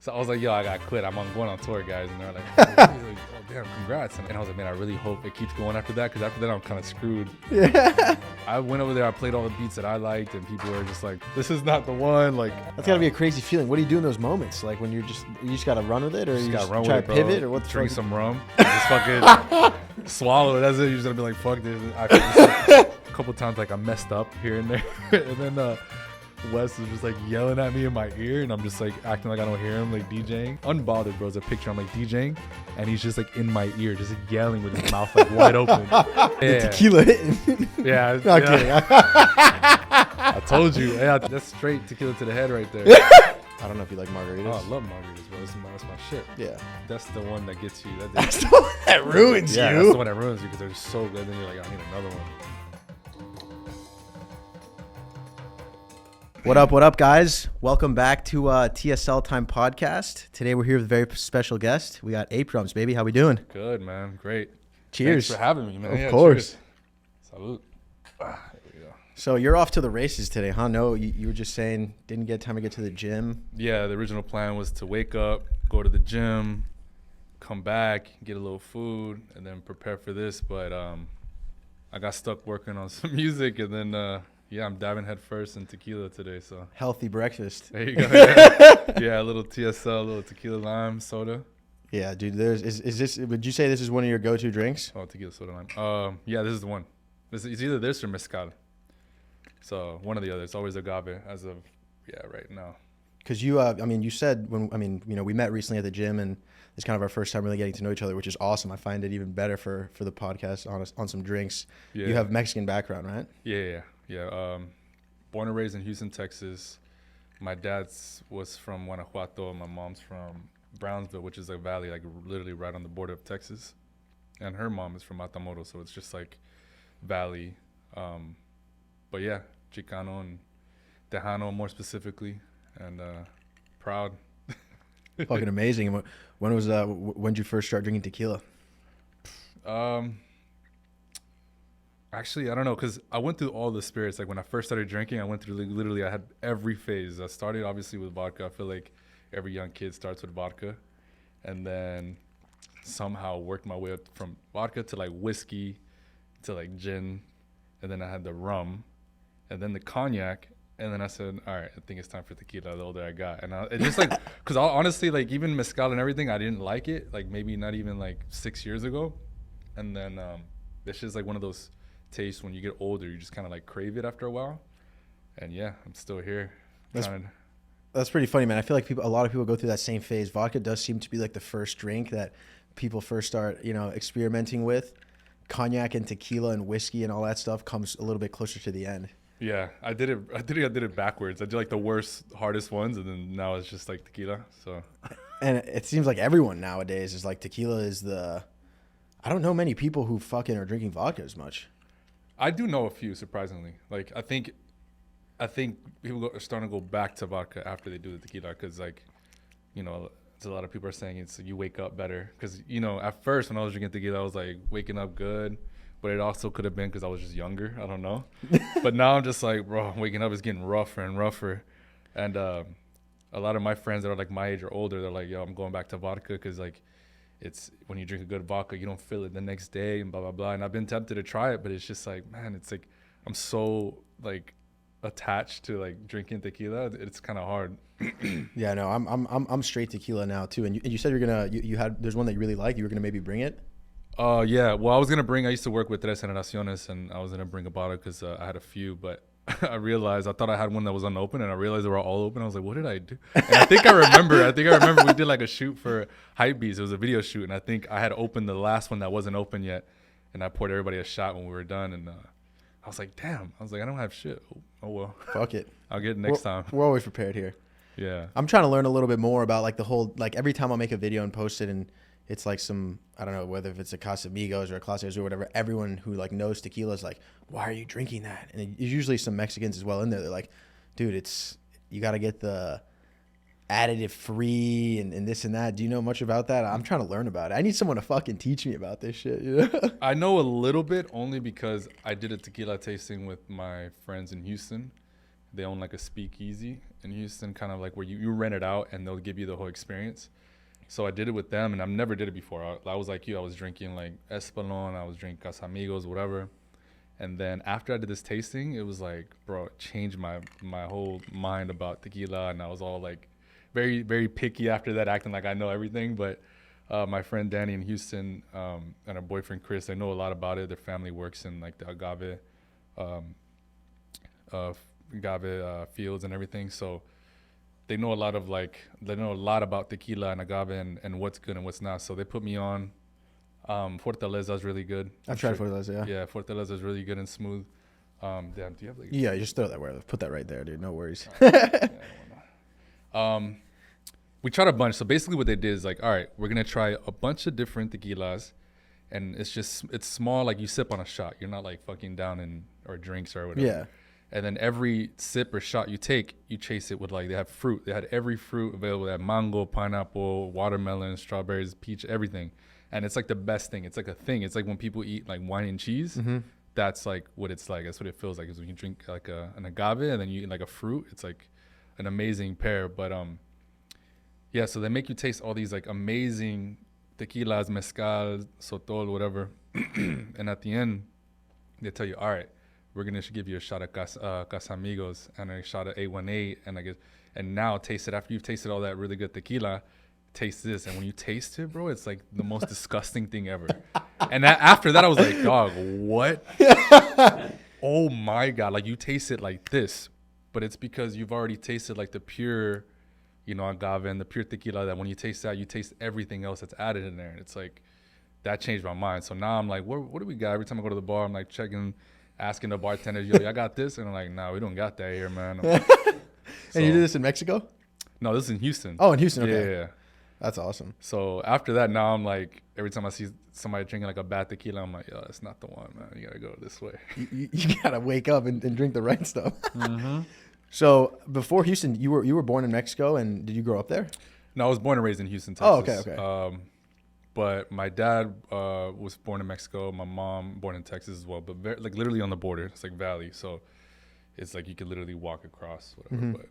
So I was like, yo, I got quit. I'm going on tour, guys. And they're like, oh, damn, congrats. And I was like, man, I really hope it keeps going after that, because after that, I'm kind of screwed. Yeah. I went over there, I played all the beats that I liked, and people were just like, this is not the one. Like, That's got to be a crazy feeling. What do you do in those moments? Like when you just got to run with it, or you just try to pivot, or what? Drink some rum, just fucking swallow it. That's it. You're just gonna be like, fuck this. I feel just, like, a couple times, like I messed up here and there, and then Wes is just like yelling at me in my ear, and I'm just like acting like I don't hear him, like DJing. Unbothered, bro. There's a picture I'm like DJing, and he's just like in my ear, just like, yelling with his mouth like wide open. Yeah. Tequila hitting. Yeah. Not kidding. I told you. Yeah, that's straight tequila to the head right there. I don't know if you like margaritas. Oh, I love margaritas, bro. That's my shit. Yeah. That's the one that gets you. That's the one that ruins you. Yeah, that's the one that ruins you, because they're so good. Then you're like, I need another one. What up, guys? Welcome back to TSL Time podcast. Today we're here with a very special guest. We got Ape Drums, baby. How we doing? Good, man. Great. Cheers. Thanks for having me, man. Of course. Cheers. Salud. There we go. So you're off to the races today, huh? No, you were just saying didn't get time to get to the gym. Yeah, the original plan was to wake up, go to the gym, come back, get a little food, and then prepare for this. But I got stuck working on some music, and then yeah, I'm diving head first in tequila today. So Healthy breakfast. there you go. Yeah, a little TSL, a little tequila lime soda. Yeah, dude. Is this? Would you say this is one of your go-to drinks? Oh, tequila soda lime. Yeah, this is the one. It's either this or mezcal. So one or the other. It's always agave as of right now. Because you, you said we met recently at the gym, and it's kind of our first time really getting to know each other, which is awesome. I find it even better for the podcast on some drinks. Yeah. You have Mexican background, right? Yeah. Born and raised in Houston, Texas. My dad's was from Guanajuato. My mom's from Brownsville, which is a valley, like literally right on the border of Texas. And her mom is from Matamoros, so it's just like valley. But yeah, Chicano and Tejano more specifically, and proud. Fucking amazing. When did you first start drinking tequila? Actually, I don't know, because I went through all the spirits. Like when I first started drinking, I went through literally, I had every phase. I started obviously with vodka. I feel like every young kid starts with vodka, and then somehow worked my way up from vodka to like whiskey to like gin, and then I had the rum, and then the cognac, and then I said, all right, I think it's time for tequila. The older I got, and it's just like, because honestly, like even mezcal and everything, I didn't like it. Like maybe not even like 6 years ago, and then it's just like one of those taste when you get older, you just kind of like crave it after a while. And yeah, I'm still here. That's pretty funny, man. I feel like a lot of people go through that same phase. Vodka does seem to be like the first drink that people first start, experimenting with. Cognac and tequila and whiskey and all that stuff comes a little bit closer to the end. Yeah, I did it backwards. I did like the worst, hardest ones, and then now it's just like tequila. So and it seems like everyone nowadays is like tequila is I don't know many people who fucking are drinking vodka as much. I do know a few, surprisingly. Like I think people are starting to go back to vodka after they do the tequila, because like, a lot of people are saying it's you wake up better. Because at first when I was drinking tequila, I was like waking up good, but it also could have been because I was just younger. I don't know. But now I'm just like, bro, waking up is getting rougher and rougher, and a lot of my friends that are like my age or older, they're like, yo, I'm going back to vodka, because like, it's when you drink a good vodka, you don't feel it the next day and blah, blah, blah. And I've been tempted to try it, but it's just like, man, it's like, I'm so like attached to like drinking tequila. It's kind of hard. Yeah, no, I'm straight tequila now too. And you said there's one that you really like. You were going to maybe bring it? Yeah. Well, I used to work with Tres Generaciones, and I was going to bring a bottle because I had a few, but I thought I had one that was unopened, and I realized they were all open. I was like, what did I do? And I think I remember we did like a shoot for Hypebeast. It was a video shoot, and I think I had opened the last one that wasn't open yet, and I poured everybody a shot when we were done, and I was like, damn. I was like, I don't have shit. Oh well. Fuck it. I'll get it next time. We're always prepared here. Yeah. I'm trying to learn a little bit more about like the whole, like every time I make a video and post it, and it's like I don't know whether if it's a Casamigos or a Clases or whatever, everyone who like knows tequila is like, why are you drinking that? And there's usually some Mexicans as well in there. They're like, dude, you got to get the additive free and this and that. Do you know much about that? I'm trying to learn about it. I need someone to fucking teach me about this shit. I know a little bit only because I did a tequila tasting with my friends in Houston. they own like a speakeasy in Houston, kind of like where you rent it out and they'll give you the whole experience. So I did it with them, and I've never did it before. I was like you, I was drinking like Espolón, I was drinking Casamigos, whatever. And then after I did this tasting, it was like, bro, it changed my whole mind about tequila, and I was all like very, very picky after that, acting like I know everything. But my friend Danny in Houston and her boyfriend Chris, they know a lot about it. Their family works in like the agave fields and everything, so they know a lot about tequila and agave and what's good and what's not. So they put me on. Fortaleza is really good. I've tried Fortaleza, yeah. Yeah, Fortaleza is really good and smooth. Damn, do you have like? Yeah, just throw that where. Put that right there, dude. No worries. We tried a bunch. So basically, what they did is like, all right, we're gonna try a bunch of different tequilas, and it's small. Like you sip on a shot. You're not like fucking down in or drinks or whatever. Yeah. And then every sip or shot you take, you chase it with like, they have fruit. They had every fruit available. They had mango, pineapple, watermelon, strawberries, peach, everything. And it's like the best thing. It's like a thing. It's like when people eat like wine and cheese, that's like what it's like. That's what it feels like, is when you drink like an agave and then you eat like a fruit. It's like an amazing pair. But yeah, so they make you taste all these like amazing tequilas, mezcal, sotol, whatever. And at the end, they tell you, all right, we're gonna give you a shot of Casamigos and a shot of 818, and now taste it after you've tasted all that really good tequila. Taste this, and when you taste it, bro, it's like the most disgusting thing ever. And after that, I was like, dog, what? Oh my god! Like you taste it like this, but it's because you've already tasted like the pure, agave and the pure tequila. That when you taste that, you taste everything else that's added in there, and it's like that changed my mind. So now I'm like, what do we got? Every time I go to the bar, I'm like checking. Asking the bartenders, yo, I got this? And I'm like, nah, we don't got that here, man. And you did this in Mexico? No, this is in Houston. Oh, in Houston, okay. Yeah. That's awesome. So after that, now I'm like, every time I see somebody drinking like a bad tequila, I'm like, yo, that's not the one, man. You got to go this way. You got to wake up and drink the right stuff. So before Houston, you were born in Mexico, and did you grow up there? No, I was born and raised in Houston, Texas. Oh, okay. But my dad was born in Mexico. My mom born in Texas as well, but like literally on the border. It's like valley, so it's like you could literally walk across, whatever.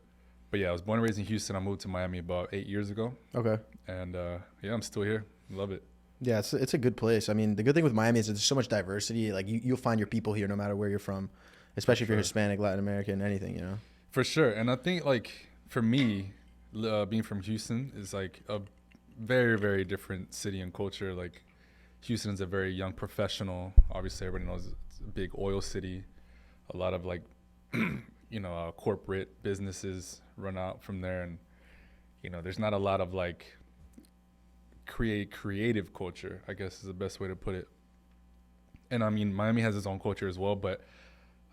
But yeah, I was born and raised in Houston. I moved to Miami about 8 years ago. Okay. And yeah, I'm still here. Love it. Yeah, it's a good place. I mean, the good thing with Miami is there's so much diversity. Like you'll find your people here no matter where you're from, especially if you're Hispanic, Latin American, anything, For sure. And I think like for me, being from Houston is like a very, very different city and culture. Like Houston's a very young professional. Obviously, everybody knows it's a big oil city. A lot of like, corporate businesses run out from there, and there's not a lot of like creative culture, I guess is the best way to put it. And I mean, Miami has its own culture as well, but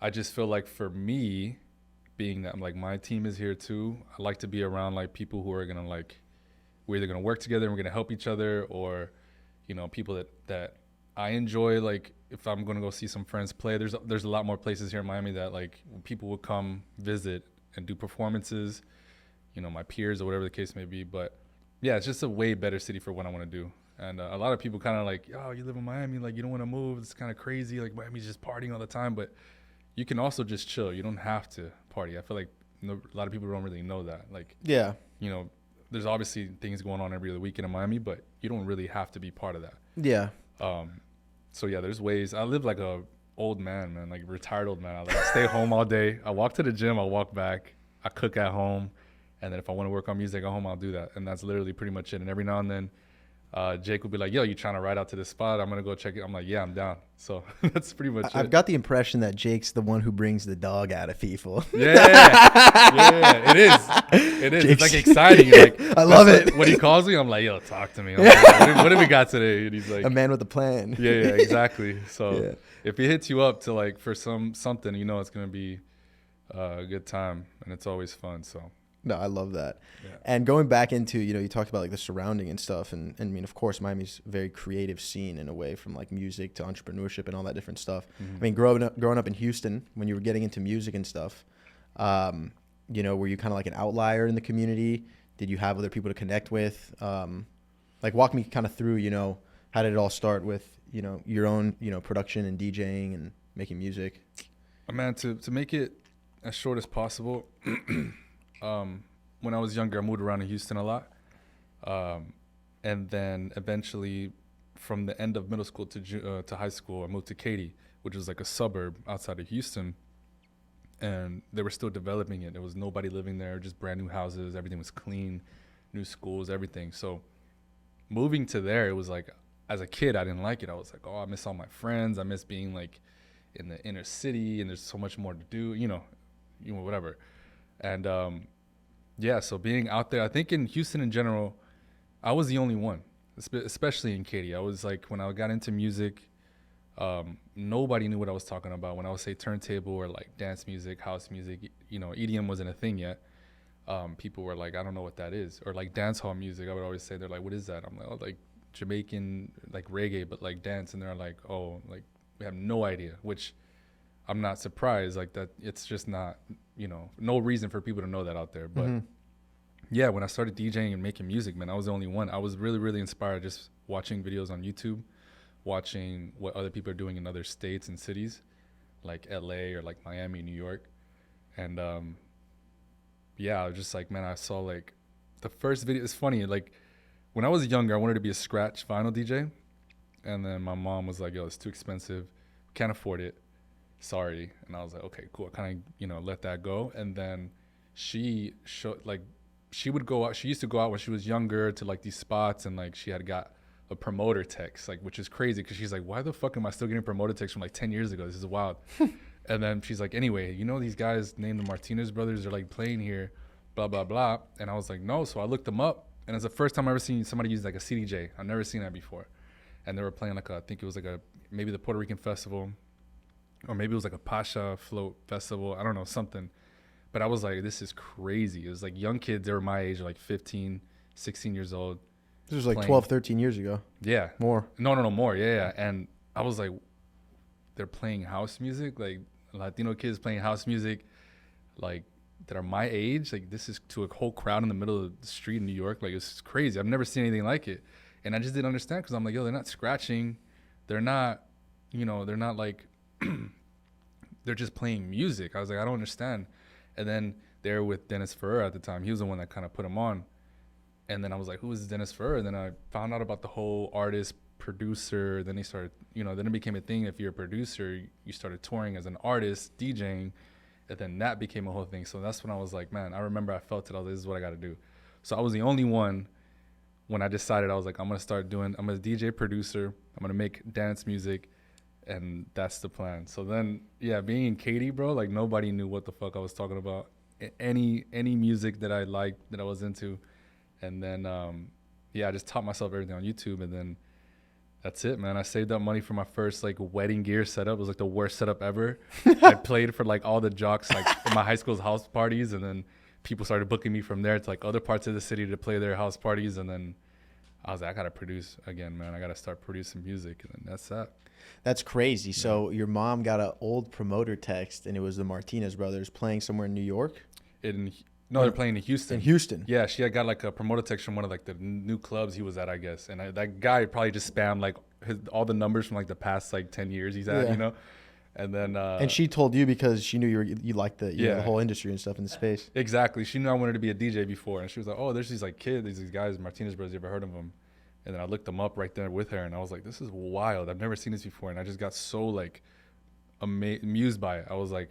I just feel like for me, being that I'm like my team is here too, I like to be around like people who are gonna like. We're either going to work together and we're going to help each other, or, people that I enjoy. Like if I'm going to go see some friends play, there's a lot more places here in Miami that like people will come visit and do performances, my peers or whatever the case may be. But yeah, it's just a way better city for what I want to do. And a lot of people kind of like, yo, you live in Miami, like you don't want to move. It's kind of crazy. Like Miami's just partying all the time, but you can also just chill. You don't have to party. I feel like a lot of people don't really know that. Like, yeah, there's obviously things going on every other weekend in Miami, but you don't really have to be part of that. Yeah. So yeah, there's ways. I live like a old man, like retired old man. I stay home all day. I walk to the gym. I walk back. I cook at home. And then if I want to work on music at home, I'll do that. And that's literally pretty much it. And every now and then, Jake will be like, yo, you trying to ride out to this spot? I'm going to go check it. I'm like, yeah, I'm down. So that's pretty much it. I've got the impression that Jake's the one who brings the dog out of people. Yeah, it is. It is. Jake's, it's like exciting. Like, I love it. When he calls me, I'm like, yo, talk to me. I'm like, what do we got today? And he's like, a man with a plan. Yeah, exactly. So if he hits you up to like for something, it's going to be a good time, and it's always fun. So. No, I love that. Yeah. And going back into, you talked about like the surrounding and stuff. And I mean, of course, Miami's a very creative scene in a way, from like music to entrepreneurship and all that different stuff. Mm-hmm. I mean, growing up in Houston, when you were getting into music and stuff, were you kind of like an outlier in the community? Did you have other people to connect with? Like walk me kind of through, how did it all start with, your own, production and DJing and making music? Man, to make it as short as possible. When I was younger, I moved around in Houston a lot. And then eventually, from the end of middle school to high school, I moved to Katy, which is like a suburb outside of Houston. And they were still developing it. There was nobody living there, just brand new houses. Everything was clean, new schools, everything. So moving to there, it was like, as a kid, I didn't like it. I was like, oh, I miss all my friends. I miss being like in the inner city, and there's so much more to do, whatever. And yeah, so being out there, I think in Houston in general, I was the only one, especially in Katy. I was like, when I got into music, nobody knew what I was talking about. When I would say turntable or like dance music, house music, EDM wasn't a thing yet. People were like, I don't know what that is. Or like dance hall music, I would always say, they're like, what is that? I'm like, oh, like Jamaican, like reggae, but like dance. And they're like, oh, like we have no idea, which I'm not surprised. Like that, it's just not, no reason for people to know that out there. But yeah, when I started DJing and making music, man, I was the only one. I was really, really inspired just watching videos on YouTube, watching what other people are doing in other states and cities like LA or like Miami, New York. And yeah, I was just like, man, I saw like the first video. It's funny, like when I was younger, I wanted to be a scratch vinyl DJ. And then my mom was like, yo, it's too expensive. Can't afford it. Sorry. And I was like, okay, cool. I kind of, let that go. And then she would go out. She used to go out when she was younger to like these spots, and like she had got a promoter text, like, which is crazy because she's like, why the fuck am I still getting promoter texts from like 10 years ago? This is wild. And then she's like, anyway, these guys named the Martinez brothers are like playing here, blah, blah, blah. And I was like, no. So I looked them up, and it's the first time I ever seen somebody use like a CDJ. I've never seen that before. And they were playing like I think it was like maybe the Puerto Rican festival, or maybe it was like a Pasha float festival. I don't know, something. But I was like, this is crazy. It was like young kids. They were my age, like 15, 16 years old. This was like 12, 13 years ago. Yeah. More. No, more. Yeah. And I was like, they're playing house music, like Latino kids playing house music, like that are my age. Like this is to a whole crowd in the middle of the street in New York. Like it's crazy. I've never seen anything like it. And I just didn't understand because I'm like, yo, they're not scratching. They're not, they're not like, they're just playing music. I was like, I don't understand. And then they're with Dennis Ferrer at the time. He was the one that kind of put him on. And then I was like, who is Dennis Ferrer? And then I found out about the whole artist, producer. Then they started, then it became a thing. If you're a producer, you started touring as an artist, DJing. And then that became a whole thing. So that's when I was like, man, I remember I felt it. I was like, this is what I got to do. So I was the only one when I decided, I was like, I'm a DJ producer. I'm going to make dance music. And that's the plan. So then, yeah, being in Katy, bro, like nobody knew what the fuck I was talking about. Any music that I liked, that I was into. And then, I just taught myself everything on YouTube. And then that's it, man. I saved up money for my first like wedding gear setup. It was like the worst setup ever. I played for like all the jocks like in my high school's house parties. And then people started booking me from there to like other parts of the city to play their house parties. And then I was like, I got to produce again, man. I got to start producing music. And then that's that. That's crazy. Yeah. So your mom got an old promoter text, and it was the Martinez brothers playing somewhere in New York? They're playing in Houston. In Houston? Yeah, she had got like a promoter text from one of like the new clubs he was at, I guess. And that guy probably just spammed like all the numbers from like the past like 10 years he's at, And then and she told you because she knew you liked the whole industry and stuff in the space. Exactly. She knew I wanted to be a DJ before, and she was like, "Oh, there's these like kids, these guys, Martinez brothers. You ever heard of them?" And then I looked them up right there with her, and I was like, this is wild. I've never seen this before. And I just got so like amused by it. I was like,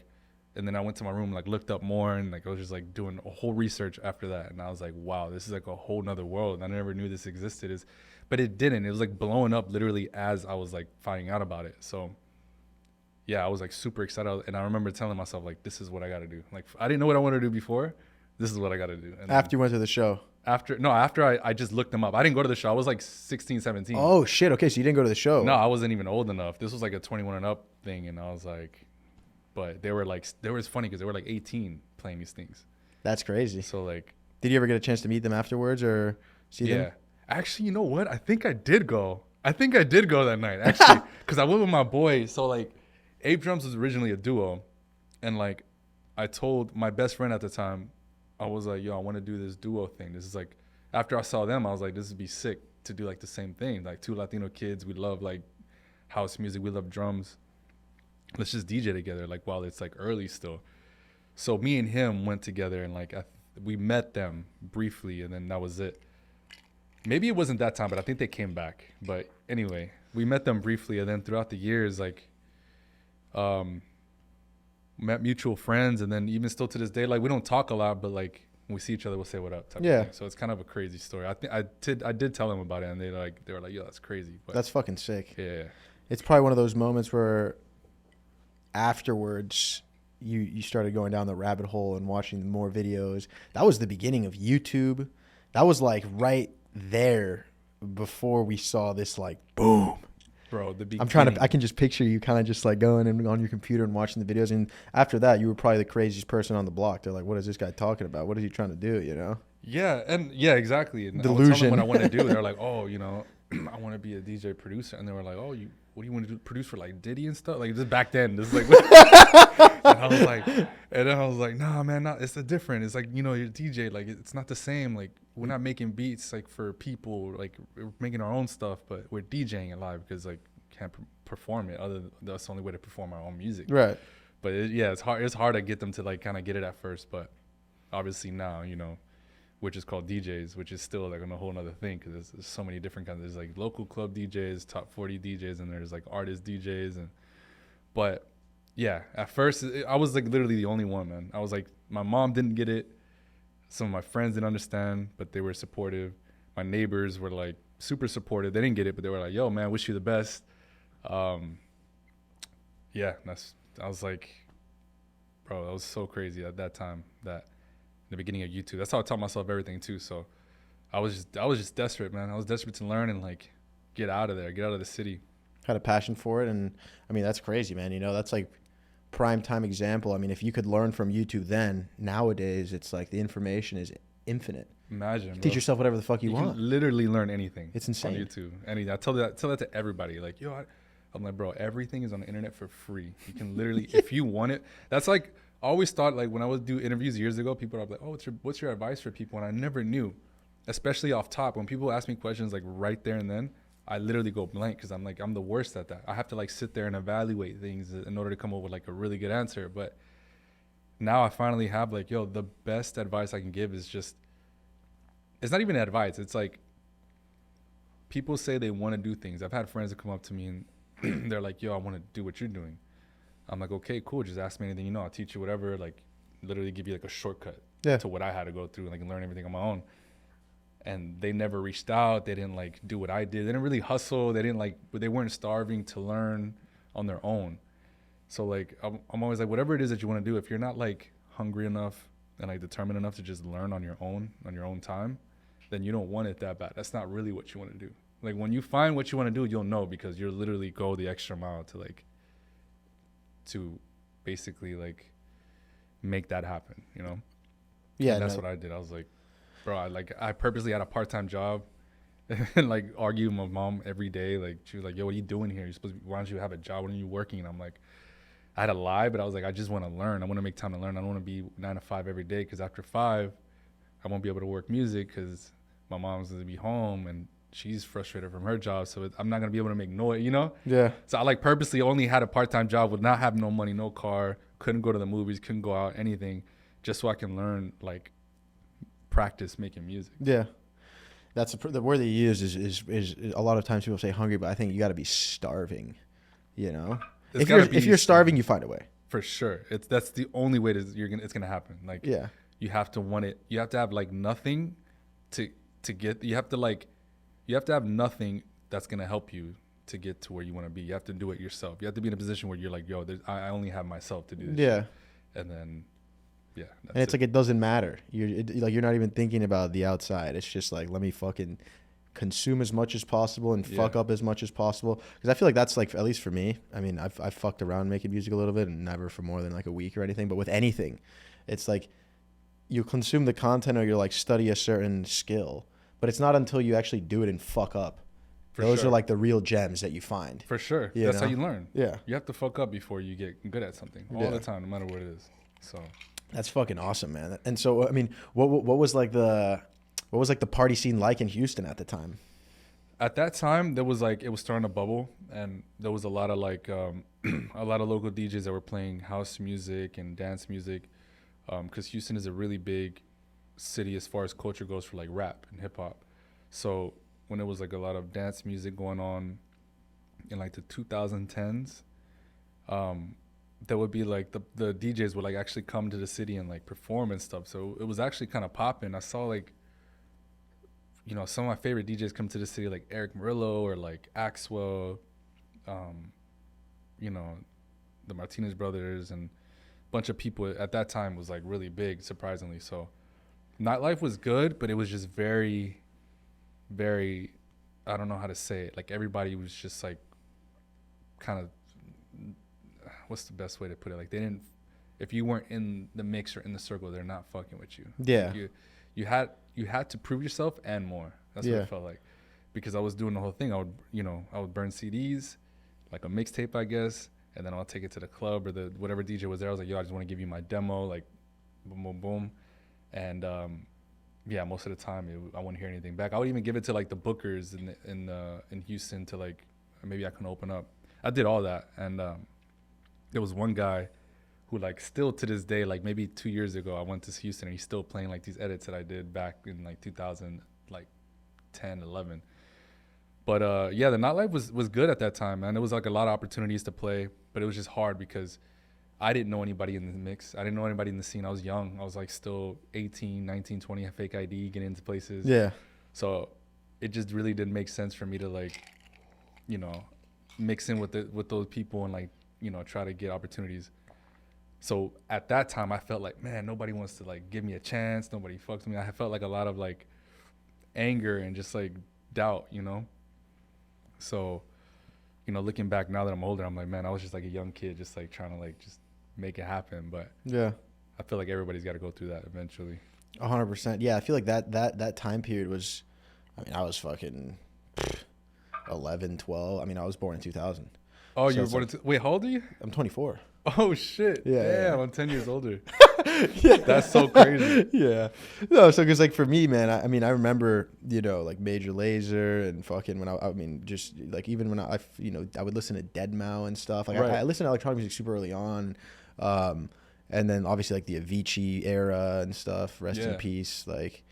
and then I went to my room, like looked up more, and like I was just like doing a whole research after that. And I was like, wow, this is like a whole nother world. I never knew this existed. But it didn't. It was like blowing up literally as I was like finding out about it. So yeah, I was like super excited. And I remember telling myself like, this is what I got to do. Like I didn't know what I wanted to do before. This is what I got to do. And after you went to the show? After I just looked them up. I didn't go to the show. I was like 16, 17. Oh, shit. Okay, so you didn't go to the show. No, I wasn't even old enough. This was like a 21 and up thing. And I was like, but they was funny because they were like 18 playing these things. That's crazy. So like. Did you ever get a chance to meet them afterwards or see them? Yeah. Actually, you know what? I think I did go that night, actually. Because I went with my boy. So like Ape Drums was originally a duo. And like I told my best friend at the time, I was like, yo, I want to do this duo thing. This is like, after I saw them, I was like, this would be sick to do like the same thing. Like two Latino kids, we love like house music, we love drums. Let's just DJ together, like while it's like early still. So me and him went together, and like we met them briefly, and then that was it. Maybe it wasn't that time, but I think they came back. But anyway, we met them briefly, and then throughout the years, like, met mutual friends, and then even still to this day, like, we don't talk a lot, but like when we see each other, we'll say what up type of thing. So it's kind of a crazy story. I think I did tell them about it, and they were like, yo, that's crazy. But that's fucking sick. Yeah. It's probably one of those moments where afterwards you started going down the rabbit hole and watching more videos. That was the beginning of YouTube. That was like right there before we saw this like boom. Bro, the beginning. I'm trying to. I can just picture you kind of just like going and on your computer and watching the videos. And after that, you were probably the craziest person on the block. They're like, "What is this guy talking about? What is he trying to do?" You know? Yeah, and yeah, exactly. And Delusion. I would tell them what I want to do. They're like, "Oh, you know, I want to be a DJ producer." And they were like, "Oh, what do you want to do? Produce for like Diddy and stuff?" Like just back then, this is like. And I was like, "Nah, man, it's different. It's like, you know, you're a DJ. Like it's not the same. Like we're not making beats like for people. Like we're making our own stuff, but we're DJing it live because like." Can't perform it. That's the only way to perform our own music. Right. But it's hard. It's hard to get them to like kind of get it at first. But obviously now, you know, which is called DJs, which is still like a whole nother thing because there's so many different kinds. There's like local club DJs, top 40 DJs, and there's like artist DJs. But yeah, at first I was like literally the only one, man. I was like, my mom didn't get it. Some of my friends didn't understand, but they were supportive. My neighbors were like super supportive. They didn't get it, but they were like, yo, man, wish you the best. Yeah, I was like, bro, that was so crazy at that time, that in the beginning of YouTube. That's how I taught myself everything too. So I was just desperate, man. I was desperate to learn and like get out of there, get out of the city. Had a passion for it. And I mean, that's crazy, man. You know, that's like prime time example. I mean, if you could learn from YouTube then, nowadays it's like the information is infinite. Imagine, teach yourself whatever the fuck you want. Can literally learn anything. It's insane. On YouTube. Anything. I tell that to everybody. Like, yo, I'm like, bro, everything is on the internet for free. You can literally, if you want it. That's like, I always thought like when I would do interviews years ago, people are like, oh, what's your advice for people? And I never knew, especially off top. When people ask me questions like right there and then, I literally go blank because I'm like, I'm the worst at that. I have to like sit there and evaluate things in order to come up with like a really good answer. But now I finally have like, yo, the best advice I can give is just, it's not even advice. It's like people say they want to do things. I've had friends that come up to me and they're like, yo, I want to do what you're doing. I'm like, okay, cool. Just ask me anything you know. I'll teach you whatever, like literally give you like a shortcut to what I had to go through and like learn everything on my own. And they never reached out. They didn't like do what I did. They didn't really hustle. They weren't starving to learn on their own. So like, I'm always like, whatever it is that you want to do, if you're not like hungry enough and like determined enough to just learn on your own time, then you don't want it that bad. That's not really what you want to do. Like when you find what you want to do, you'll know because you'll literally go the extra mile to basically like make that happen, you know? Yeah. And that's what I did. I was like, bro, I purposely had a part-time job and like argue with my mom every day. Like she was like, yo, what are you doing here? Why don't you have a job? When are you working? And I'm like, I had to lie, but I was like, I just want to learn. I want to make time to learn. I don't want to be 9 to 5 every day because after 5, I won't be able to work music because my mom's going to be home and she's frustrated from her job. So I'm not going to be able to make noise, you know? Yeah. So I like purposely only had a part-time job, would not have no money, no car, couldn't go to the movies, couldn't go out, anything, just so I can learn, like, practice making music. Yeah. That's the word they use is a lot of times people say hungry, but I think you got to be starving, you know? If you're starving, you find a way. For sure. That's the only way it's going to happen. Like, yeah. You have to want it. You have to have like nothing to get. You have to have nothing that's gonna help you to get to where you want to be. You have to do it yourself. You have to be in a position where you're like, yo, I only have myself to do this. Yeah. Shit. And then, yeah. And it's like it doesn't matter. You're not even thinking about the outside. It's just like, let me fucking consume as much as possible and fuck up as much as possible. Because I feel like that's like, at least for me. I mean, I've fucked around making music a little bit and never for more than like a week or anything. But with anything, it's like, you consume the content or you like study a certain skill, but it's not until you actually do it and fuck up. Those are like the real gems that you find. For sure. That's how you learn. Yeah. You have to fuck up before you get good at something all the time, no matter what it is. So that's fucking awesome, man. And so, I mean, what was the party scene like in Houston at the time? At that time, it was starting to bubble, and there was a lot of like a lot of local DJs that were playing house music and dance music. because Houston is a really big city as far as culture goes for like rap and hip hop. So when it was like a lot of dance music going on in like the 2010s, there would be like the DJs would like actually come to the city and like perform and stuff. So it was actually kind of popping. I saw like, you know, some of my favorite DJs come to the city, like Eric Murillo or like Axwell, you know, the Martinez brothers, and a bunch of people at that time was like really big, surprisingly. So nightlife was good, but it was just very, very, I don't know how to say it. Like everybody was just like kind of, what's the best way to put it? Like they didn't, if you weren't in the mix or in the circle, they're not fucking with you. Yeah. Like you had to prove yourself and more. That's what it felt like. Because I was doing the whole thing. I would burn CDs, like a mixtape, I guess, and then I'll take it to the club or the whatever DJ was there. I was like, yo, I just want to give you my demo, like boom, boom, boom. And yeah, most of the time I wouldn't hear anything back. I would even give it to like the bookers in Houston to like, maybe I can open up. I did all that. And there was one guy who like still to this day, like maybe 2 years ago, I went to Houston and he's still playing like these edits that I did back in like 2010, 11. But yeah, the nightlife was good at that time, man. There was like a lot of opportunities to play, but it was just hard because I didn't know anybody in the mix. I didn't know anybody in the scene. I was young. I was like still 18, 19, 20, a fake ID, getting into places. Yeah. So it just really didn't make sense for me to like, you know, mix in with those people and like, you know, try to get opportunities. So at that time I felt like, man, nobody wants to like give me a chance. Nobody fucks with me. I felt like a lot of like anger and just like doubt, you know? So, you know, looking back now that I'm older, I'm like, man, I was just like a young kid, just like trying to like just make it happen. But yeah, I feel like everybody's got to go through that eventually. 100%. Yeah, I feel like that time period was, I mean, I was fucking 11, 12. I mean, I was born in 2000. Oh, So you were it's born like- in wait, how old are you? I'm 24. Oh shit! Yeah, Damn, yeah. I'm 10 years older. Yeah. That's so crazy. Yeah. No, so because like for me, man, I mean, I remember, you know, like Major Lazer and fucking when I mean, just like even when I you know, I would listen to Deadmau and stuff. Like Right. I listened to electronic music super early on. And then obviously like the Avicii era and stuff, rest in Yeah. peace. Like,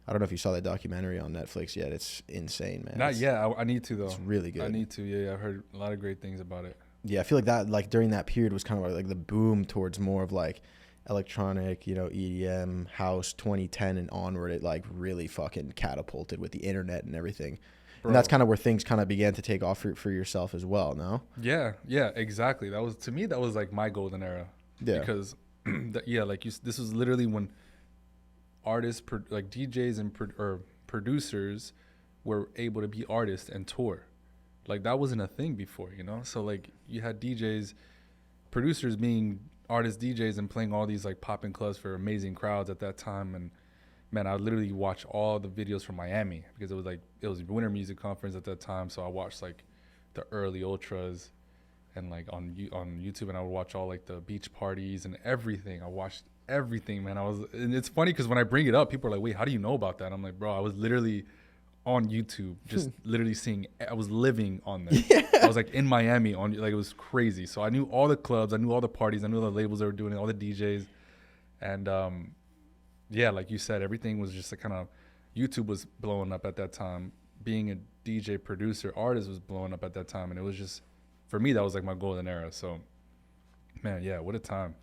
I don't know if you saw that documentary on Netflix yet. It's insane, man. Not It's- yet. I need to though. It's really good. I need to. Yeah, I've heard a lot of great things about it. Yeah, I feel like that, like during that period was kind of like the boom towards more of like electronic, you know, EDM, house, 2010 and onward. It like really fucking catapulted with the internet and everything. Bro. And that's kind of where things kind of began to take off for yourself as well, no? Yeah, exactly. That was, to me, that was like my golden era. Yeah. Because, like this was literally when artists, like DJs and or producers were able to be artists and tour. Like that wasn't a thing before, you know? So like you had DJs, producers being artists, DJs, and playing all these like popping clubs for amazing crowds at that time. And man, I literally watched all the videos from Miami because it was Winter Music Conference at that time. So I watched like the early ultras and like on YouTube, and I would watch all like the beach parties and everything. I watched everything, man. And it's funny because when I bring it up, people are like, wait, how do you know about that? I'm like, bro, I was literally on YouTube, just literally I was living on there. Yeah. I was like in Miami like it was crazy. So I knew all the clubs, I knew all the parties, I knew the labels that were doing it, all the DJs. And yeah, like you said, everything was just a kind of, YouTube was blowing up at that time. Being a DJ producer, artist was blowing up at that time. And it was just, for me, that was like my golden era. So man, yeah, what a time.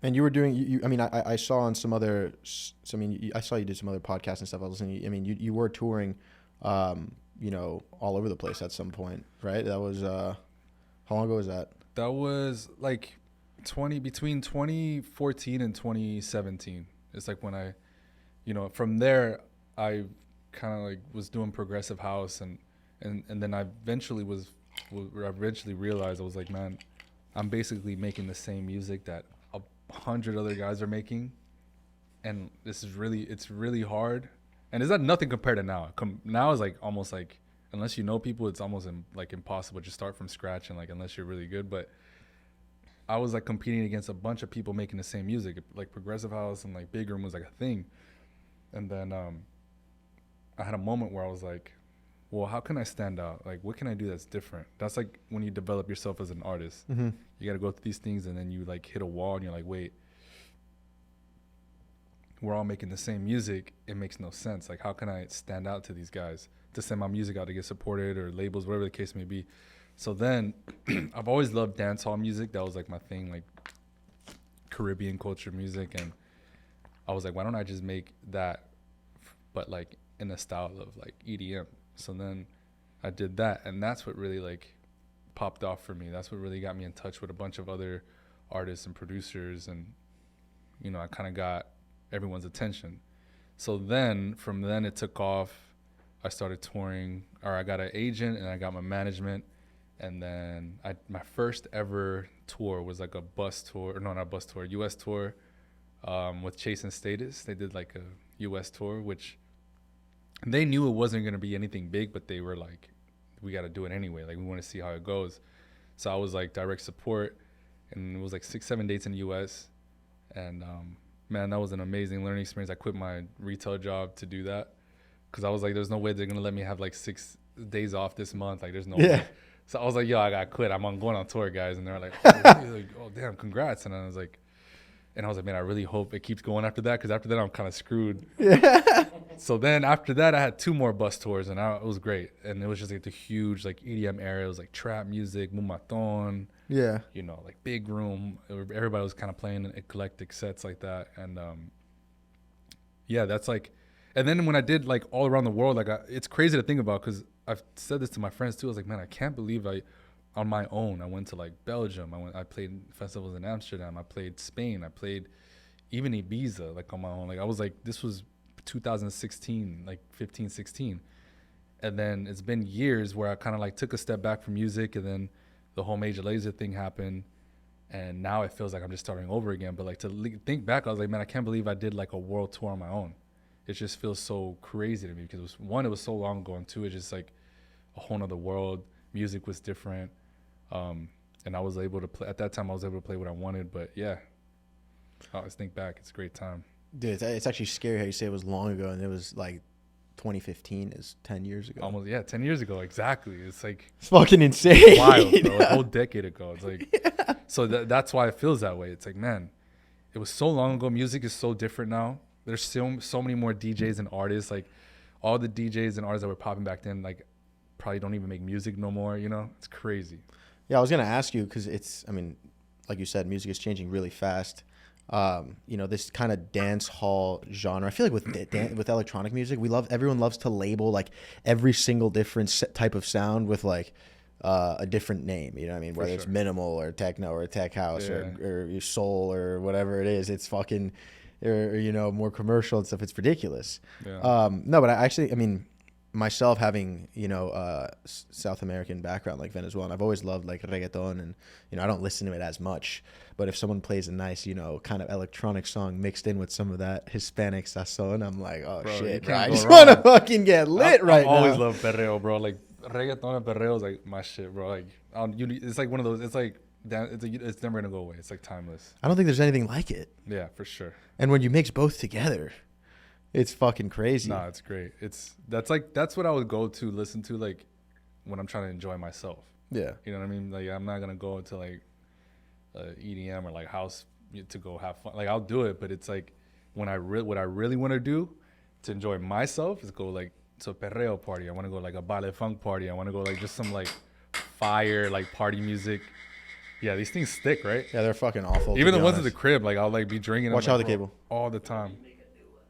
And you were doing, I mean, I saw on some other, I mean, I saw you did some other podcasts and stuff. I was listening. I mean, you were touring, you know, all over the place at some point, right? That was, how long ago was that? That was like between 2014 and 2017. It's like when I, you know, from there, I kind of like was doing progressive house and then I eventually realized I was like, man, I'm basically making the same music that 100 other guys are making, and it's really hard, and it's not nothing compared to now. Now is like almost like, unless you know people, it's almost like impossible to start from scratch, and like unless you're really good. But I was like competing against a bunch of people making the same music, like progressive house and like big room was like a thing. And then I had a moment where I was like, well, how can I stand out? Like, what can I do that's different? That's like when you develop yourself as an artist. Mm-hmm. You got to go through these things, and then you like hit a wall, and you're like, wait, we're all making the same music, it makes no sense. Like, how can I stand out to these guys to send my music out to get supported, or labels, whatever the case may be? So then I've always loved dance hall music. That was like my thing, like Caribbean culture music. And I was like, why don't I just make that, but like in a style of like EDM? So then I did that, and that's what really like popped off for me. That's what really got me in touch with a bunch of other artists and producers, and you know, I kind of got everyone's attention. So then from then it took off. I started touring, or I got an agent and I got my management. And then my first ever tour was like a bus tour, or no, not a bus tour, US tour, with Chase and Status. They did like a US tour, which they knew it wasn't going to be anything big, but they were like, we got to do it anyway. Like, we want to see how it goes. So I was like direct support, and it was like 6-7 dates in the US. And man, that was an amazing learning experience. I quit my retail job to do that, because I was like, there's no way they're going to let me have like 6 days off this month. Like, there's no way. So I was like, yo, I got quit. I'm going on tour, guys. And they're like, oh, damn, congrats. And I was like, man, I really hope it keeps going after that, because after that I'm kind of screwed. So then after that I had 2 more bus tours, and it was great. And it was just like the huge like EDM era. It was like trap music, mumaton, you know, like big room. Everybody was kind of playing eclectic sets like that. And yeah, that's like, and then when I did like all around the world, like it's crazy to think about, because I've said this to my friends too. I was like, man, I can't believe on my own, I went to like Belgium. I played festivals in Amsterdam. I played Spain. I played even Ibiza, like on my own. Like, I was like, this was 2016, like 15, 16. And then it's been years where I kind of like took a step back from music, and then the whole Major Lazer thing happened. And now it feels like I'm just starting over again. But like, to think back, I was like, man, I can't believe I did like a world tour on my own. It just feels so crazy to me, because it was so long ago, and 2, it's just like a whole nother world. Music was different. And I was able to play, at that time I was able to play what I wanted. But yeah, I always think back, it's a great time. Dude, it's actually scary how you say it was long ago, and it was like 2015 is 10 years ago. Almost, yeah, 10 years ago, exactly. It's like, it's fucking insane. Wild, bro. A whole decade ago. It's like, so that's why it feels that way. It's like, man, it was so long ago. Music is so different now. There's so many more DJs and artists. Like, all the DJs and artists that were popping back then, like, probably don't even make music no more, you know? It's crazy. Yeah, I was going to ask you, because it's, I mean, like you said, music is changing really fast. You know, this kind of dance hall genre, I feel like with electronic music, everyone loves to label like every single different type of sound with like a different name, you know what I mean? Whether it's minimal or techno or tech house or your soul or whatever it is, it's fucking, or you know, more commercial and stuff. It's ridiculous. No, but I mean, myself having, you know, South American background like Venezuelan, I've always loved like reggaeton, and you know, I don't listen to it as much, but if someone plays a nice, you know, kind of electronic song mixed in with some of that Hispanic sazon, I'm like, oh, bro, shit, bro, I just want to fucking get lit right now. I always love perreo, bro. Like, reggaeton and perreo is like my shit, bro. Like, it's like one of those, it's like, it's never gonna go away. It's like timeless. I don't think there's anything like it. Yeah, for sure. And when you mix both together, it's fucking crazy. Nah, it's great. That's what I would go to listen to, like, when I'm trying to enjoy myself. Yeah. You know what I mean? Like, I'm not gonna go to like EDM or like house to go have fun. Like, I'll do it, but it's like what I really want to do to enjoy myself is go like to a perreo party. I want to go like a baile funk party. I want to go like just some like fire like party music. Yeah, these things stick, right? Yeah, they're fucking awful. Even the ones at the crib, like I'll like be drinking. Watch out the cable all the time.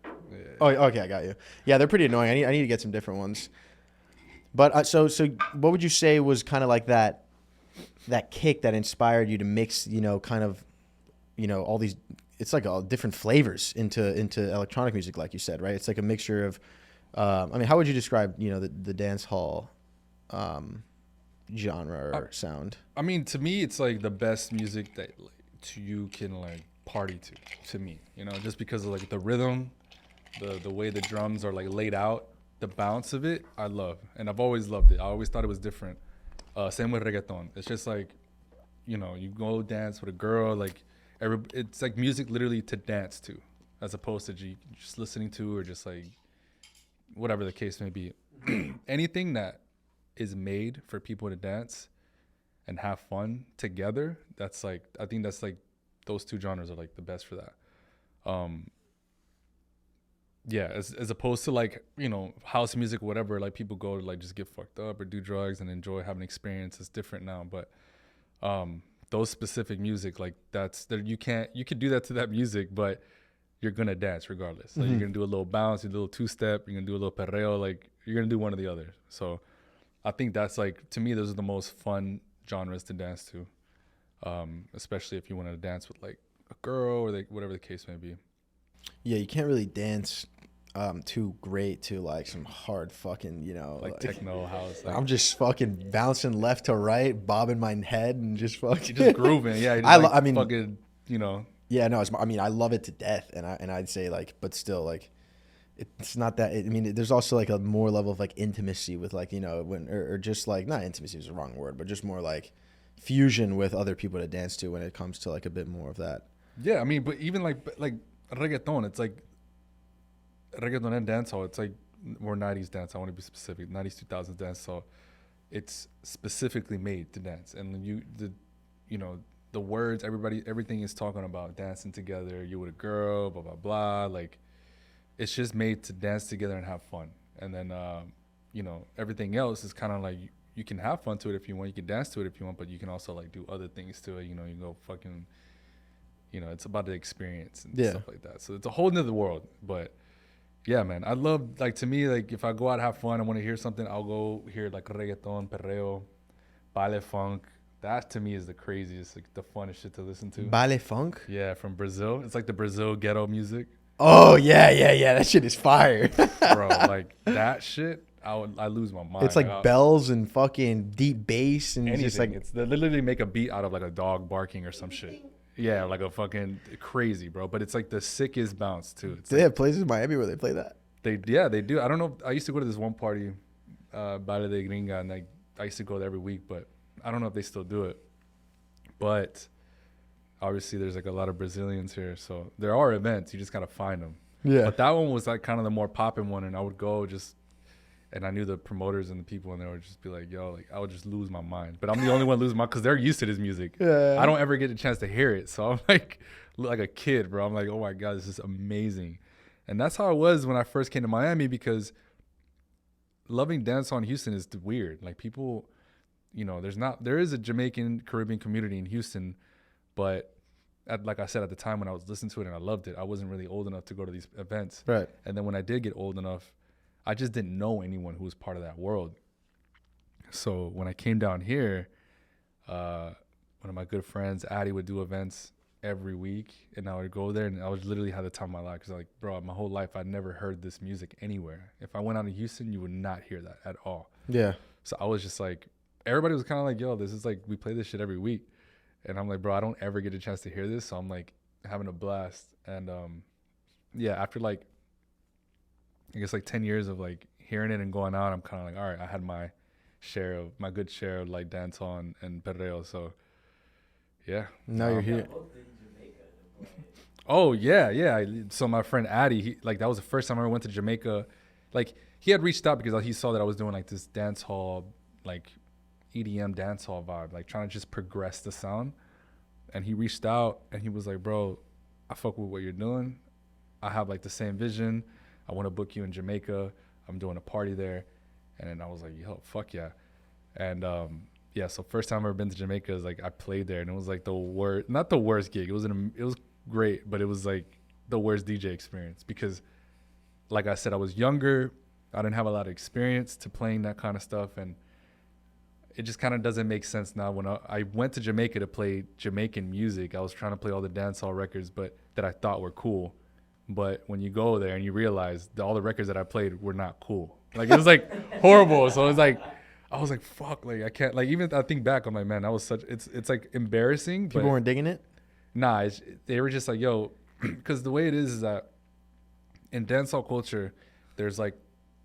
Yeah. Oh, okay, I got you. Yeah, they're pretty annoying. I need to get some different ones. But so what would you say was kind of like that kick that inspired you to mix, you know, kind of, you know, all these, it's like all different flavors into electronic music, like you said, right? It's like a mixture of, I mean, how would you describe, you know, the dance hall genre or sound? I mean, to me, it's like the best music that you can like party to me, you know, just because of like the rhythm, the way the drums are like laid out, the bounce of it, I love. And I've always loved it. I always thought it was different. Same with reggaeton. It's just like, you know, you go dance with a girl, like it's like music literally to dance to, as opposed to just listening to, or just like whatever the case may be. Anything that is made for people to dance and have fun together, that's like, I think that's like, those two genres are like the best for that. Yeah, as opposed to like, you know, house music or whatever, like people go to like just get fucked up or do drugs and enjoy having an experience. It's different now. But those specific music, like that's that you could do that to that music, but you're gonna dance regardless. Like you're gonna do a little bounce, a little two step, you're gonna do a little perreo, like you're gonna do one or the other. So I think that's like, to me, those are the most fun genres to dance to. Especially if you want to dance with like a girl or like whatever the case may be. Yeah, you can't really dance too great to like some hard fucking, you know, Like techno house. Like, I'm just fucking bouncing left to right, bobbing my head and just fucking just grooving. Yeah, I mean, fucking, you know. Yeah, no, I mean, I love it to death, and I'd say like, but still like, it's not that. I mean, there's also like a more level of like intimacy with like, you know, when or just like, not intimacy is the wrong word, but just more like fusion with other people to dance to when it comes to like a bit more of that. Yeah, I mean, but even like reggaeton, it's like reggaeton and dancehall. It's like more 90s dance. I want to be specific, 90s 2000s dance. So it's specifically made to dance, and you know, the words, everything is talking about dancing together. You with a girl, blah blah blah. Like it's just made to dance together and have fun. And then you know, everything else is kind of like you can have fun to it if you want. You can dance to it if you want, but you can also like do other things to it. You know, you go fucking, you know, it's about the experience and stuff like that. So it's a whole nother world. But yeah, man, I love, like, to me, like if I go out have fun, I want to hear something, I'll go hear like reggaeton, perreo, baile funk. That to me is the craziest, like the funnest shit to listen to. Baile funk? Yeah, from Brazil. It's like the Brazil ghetto music. Oh yeah. That shit is fire. Bro, like that shit, I lose my mind. It's like bells and fucking deep bass and anything. just like They literally make a beat out of like a dog barking or some shit. Yeah, like a fucking crazy, bro. But it's like the sickest bounce too. It's they have places in Miami where they play that. They do. I don't know. I used to go to this one party, Baile de Gringa, and like I used to go there every week, but I don't know if they still do it. But obviously, there's like a lot of Brazilians here, so there are events. You just gotta find them. Yeah. But that one was like kind of the more popping one, and I would go and I knew the promoters and the people, and they would just be like, "Yo," like I would just lose my mind. But I'm the only one losing my, because they're used to this music. Yeah. I don't ever get a chance to hear it, so I'm like a kid, bro. I'm like, oh my god, this is amazing. And that's how it was when I first came to Miami, because loving dancehall in Houston is weird. Like people, you know, there is a Jamaican Caribbean community in Houston, but like I said, at the time when I was listening to it and I loved it, I wasn't really old enough to go to these events. Right. And then when I did get old enough, I just didn't know anyone who was part of that world. So when I came down here, one of my good friends, Addy, would do events every week, and I would go there, and I would literally have the time of my life, because like, bro, my whole life I'd never heard this music anywhere. If I went out to Houston, you would not hear that at all. Yeah. So I was just like, everybody was kind of like, yo, this is like, we play this shit every week. And I'm like, bro, I don't ever get a chance to hear this. So I'm like having a blast. And yeah, after like, I guess like 10 years of like hearing it and going out, I'm kind of like, all right, I had my good share of like dancehall and perreo. So yeah. Now you're here. Oh yeah. So my friend Addy, that was the first time I ever went to Jamaica. Like he had reached out because he saw that I was doing like this dance hall, like EDM dance hall vibe, like trying to just progress the sound. And he reached out and he was like, bro, I fuck with what you're doing. I have like the same vision. I want to book you in Jamaica. I'm doing a party there. And then I was like, yo, fuck yeah. And yeah, so first time I've ever been to Jamaica is like I played there, and it was like not the worst gig. It was great, but it was like the worst DJ experience, because like I said, I was younger. I didn't have a lot of experience to playing that kind of stuff, and it just kind of doesn't make sense now. When I went to Jamaica to play Jamaican music, I was trying to play all the dancehall records, but that I thought were cool. But when you go there and you realize that all the records that I played were not cool, like it was like horrible. So it was like, I was like, fuck, like I can't, like, even I think back, I'm like, man, that was it's like embarrassing. People weren't digging it? Nah, they were just like, yo, because the way it is that in dancehall culture, there's like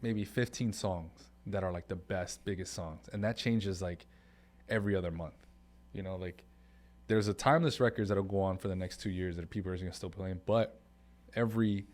maybe 15 songs that are like the best, biggest songs. And that changes like every other month. You know, like there's a timeless records that'll go on for the next 2 years that people are gonna still playing, but every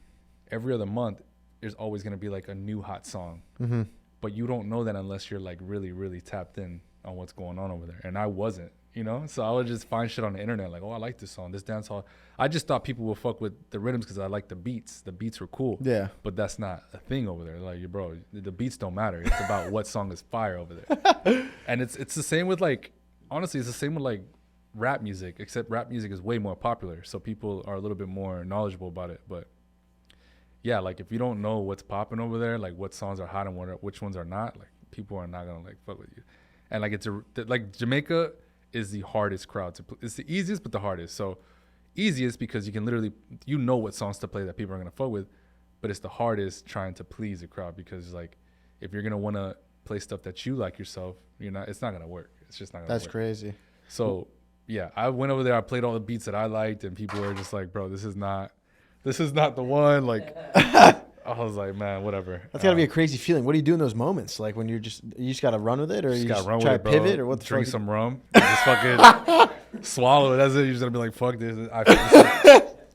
other month, there's always gonna be like a new hot song. Mm-hmm. But you don't know that unless you're like really, really tapped in on what's going on over there. And I wasn't, you know? So I would just find shit on the internet like, oh, I like this song, this dance hall. I just thought people would fuck with the rhythms because I like the beats. The beats were cool. Yeah. But that's not a thing over there. Like, bro, the beats don't matter. It's about what song is fire over there. And it's the same with like, honestly, it's the same with like rap music, except rap music is way more popular. So people are a little bit more knowledgeable about it. But yeah, like if you don't know what's popping over there, like what songs are hot and which ones are not, like people are not gonna like fuck with you. And like like Jamaica is the hardest crowd to play. It's the easiest but the hardest. So easiest because you can literally, you know what songs to play that people are gonna fuck with, but it's the hardest trying to please the crowd because like if you're gonna want to play stuff that you like yourself, it's not gonna work. It's just not gonna work. That's crazy. So yeah, I went over there, I played all the beats that I liked, and people were just like, bro, this is not the one. Like I was like, man, whatever. That's gotta be a crazy feeling. What do you do in those moments? Like when you just gotta run with it, or you just run try with to it, bro. pivot, or what the Drink fuck? some rum, just fucking swallow it. That's it. You're just gonna be like, fuck this.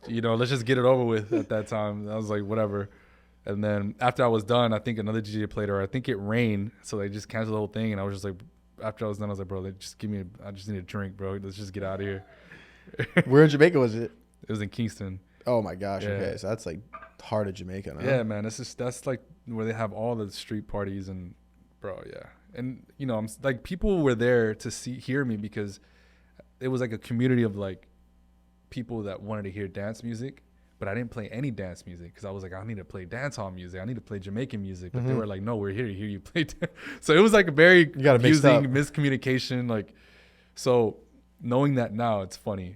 Let's just get it over with. At that time, I was like, whatever. And then after I was done, I think another DJ played, or I think it rained, so they just canceled the whole thing. And I was just like, after I was done, I was like, bro, just give me. I just need a drink, bro. Let's just get out of here. Where in Jamaica was it? It was in Kingston. Oh my gosh. Yeah. Okay, so that's like heart of Jamaica. Huh? Yeah, man. That's like where they have all the street parties and, bro, yeah. And I'm like, people were there to hear me because it was like a community of like people that wanted to hear dance music, but I didn't play any dance music because I was like, I need to play dance hall music. I need to play Jamaican music. But they were like, no, we're here to hear you play. So it was like a very confusing miscommunication. Like, so knowing that now, it's funny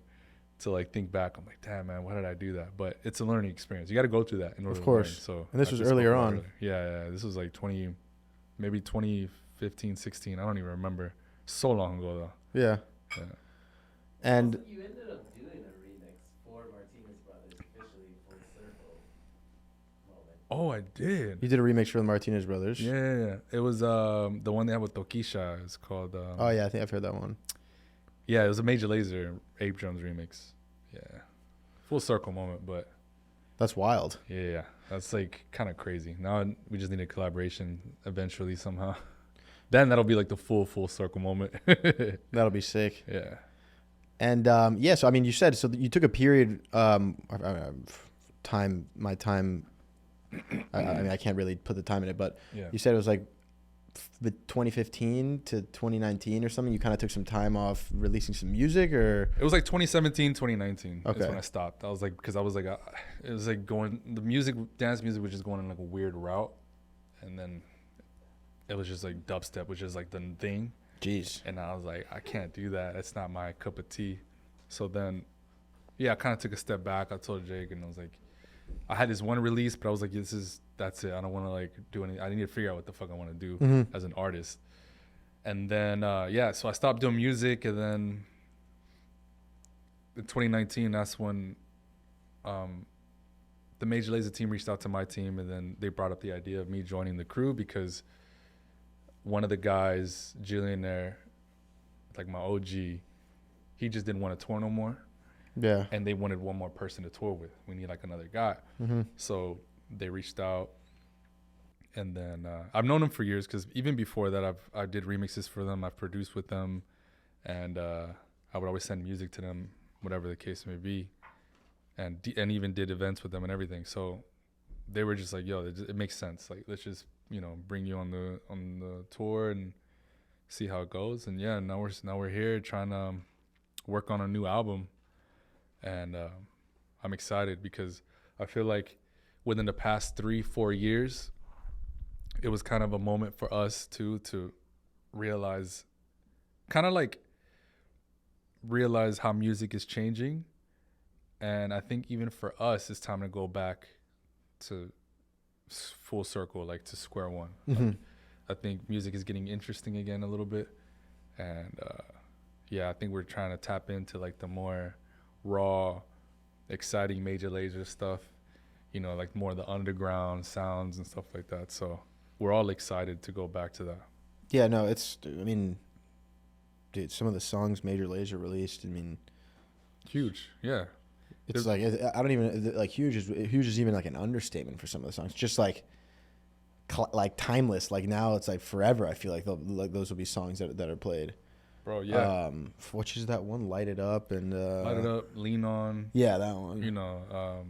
to like think back. I'm like, damn, man, why did I do that? But it's a learning experience. You got to go through that in order of course. to learn. So, and this was earlier on. Yeah. This was like maybe 2015, 16. I don't even remember. So long ago though. Yeah. And you ended up doing a remix for Martinez Brothers, officially full circle moment. Oh, I did. you did a remix for the Martinez Brothers. Yeah. It was the one they had with Tokisha. It's called. Oh yeah, I think I've heard that one. Yeah, it was a Major Lazer Ape Drums remix. Yeah, full circle moment, but That's wild. yeah, that's like kind of crazy. Now we just need a collaboration eventually somehow. Then that'll be like the full circle moment. That'll be sick. Yeah. And yeah, so I mean, you said so you took a period, time. I mean, I can't really put the time in it, but Yeah. you said it was like the 2015 to 2019 or something. You kind of took some time off releasing some music, or It was like 2017, 2019 Okay. is when I stopped. I was like, because I was like, it was like dance music was just going in like a weird route. And then it was just like dubstep, which is like the thing. jeez. And I was like, I can't do that. It's not my cup of tea. So then, yeah, I kind of took a step back. I told Jake, and I was like, I had this one release, but I was like, that's it. I don't want to like do any. I need to figure out what the fuck I want to do as an artist. And then, so I stopped doing music. And then in 2019, that's when the Major Lazer team reached out to my team, and then they brought up the idea of me joining the crew because one of the guys, Jillian there, like my OG, he just didn't want to tour no more. Yeah. And they wanted one more person to tour with. We need like another guy. So they reached out. And then I've known them for years because even before that, I did remixes for them. I've produced with them. And I would always send music to them, whatever the case may be. And even did events with them and everything. So they were just like, yo, it makes sense. Like, let's just, bring you on the tour and see how it goes. And yeah, now we're here trying to work on a new album. And I'm excited because I feel like within the past 3-4 years, it was kind of a moment for us to realize how music is changing. And I think even for us, it's time to go back to full circle, like to square one. Like, I think music is getting interesting again a little bit. And I think we're trying to tap into like the more raw, exciting Major Lazer stuff, like more of the underground sounds and stuff like that. So we're all excited to go back to that. Yeah, no, dude, some of the songs Major Lazer released, I mean, huge. Yeah. it's like, I don't even, like huge is even like an understatement for some of the songs. Just like timeless. Like now it's like forever. I feel like those will be songs that are played. Bro, yeah. Which is that one? Light It Up and Light It Up, Lean On. Yeah, that one. You know,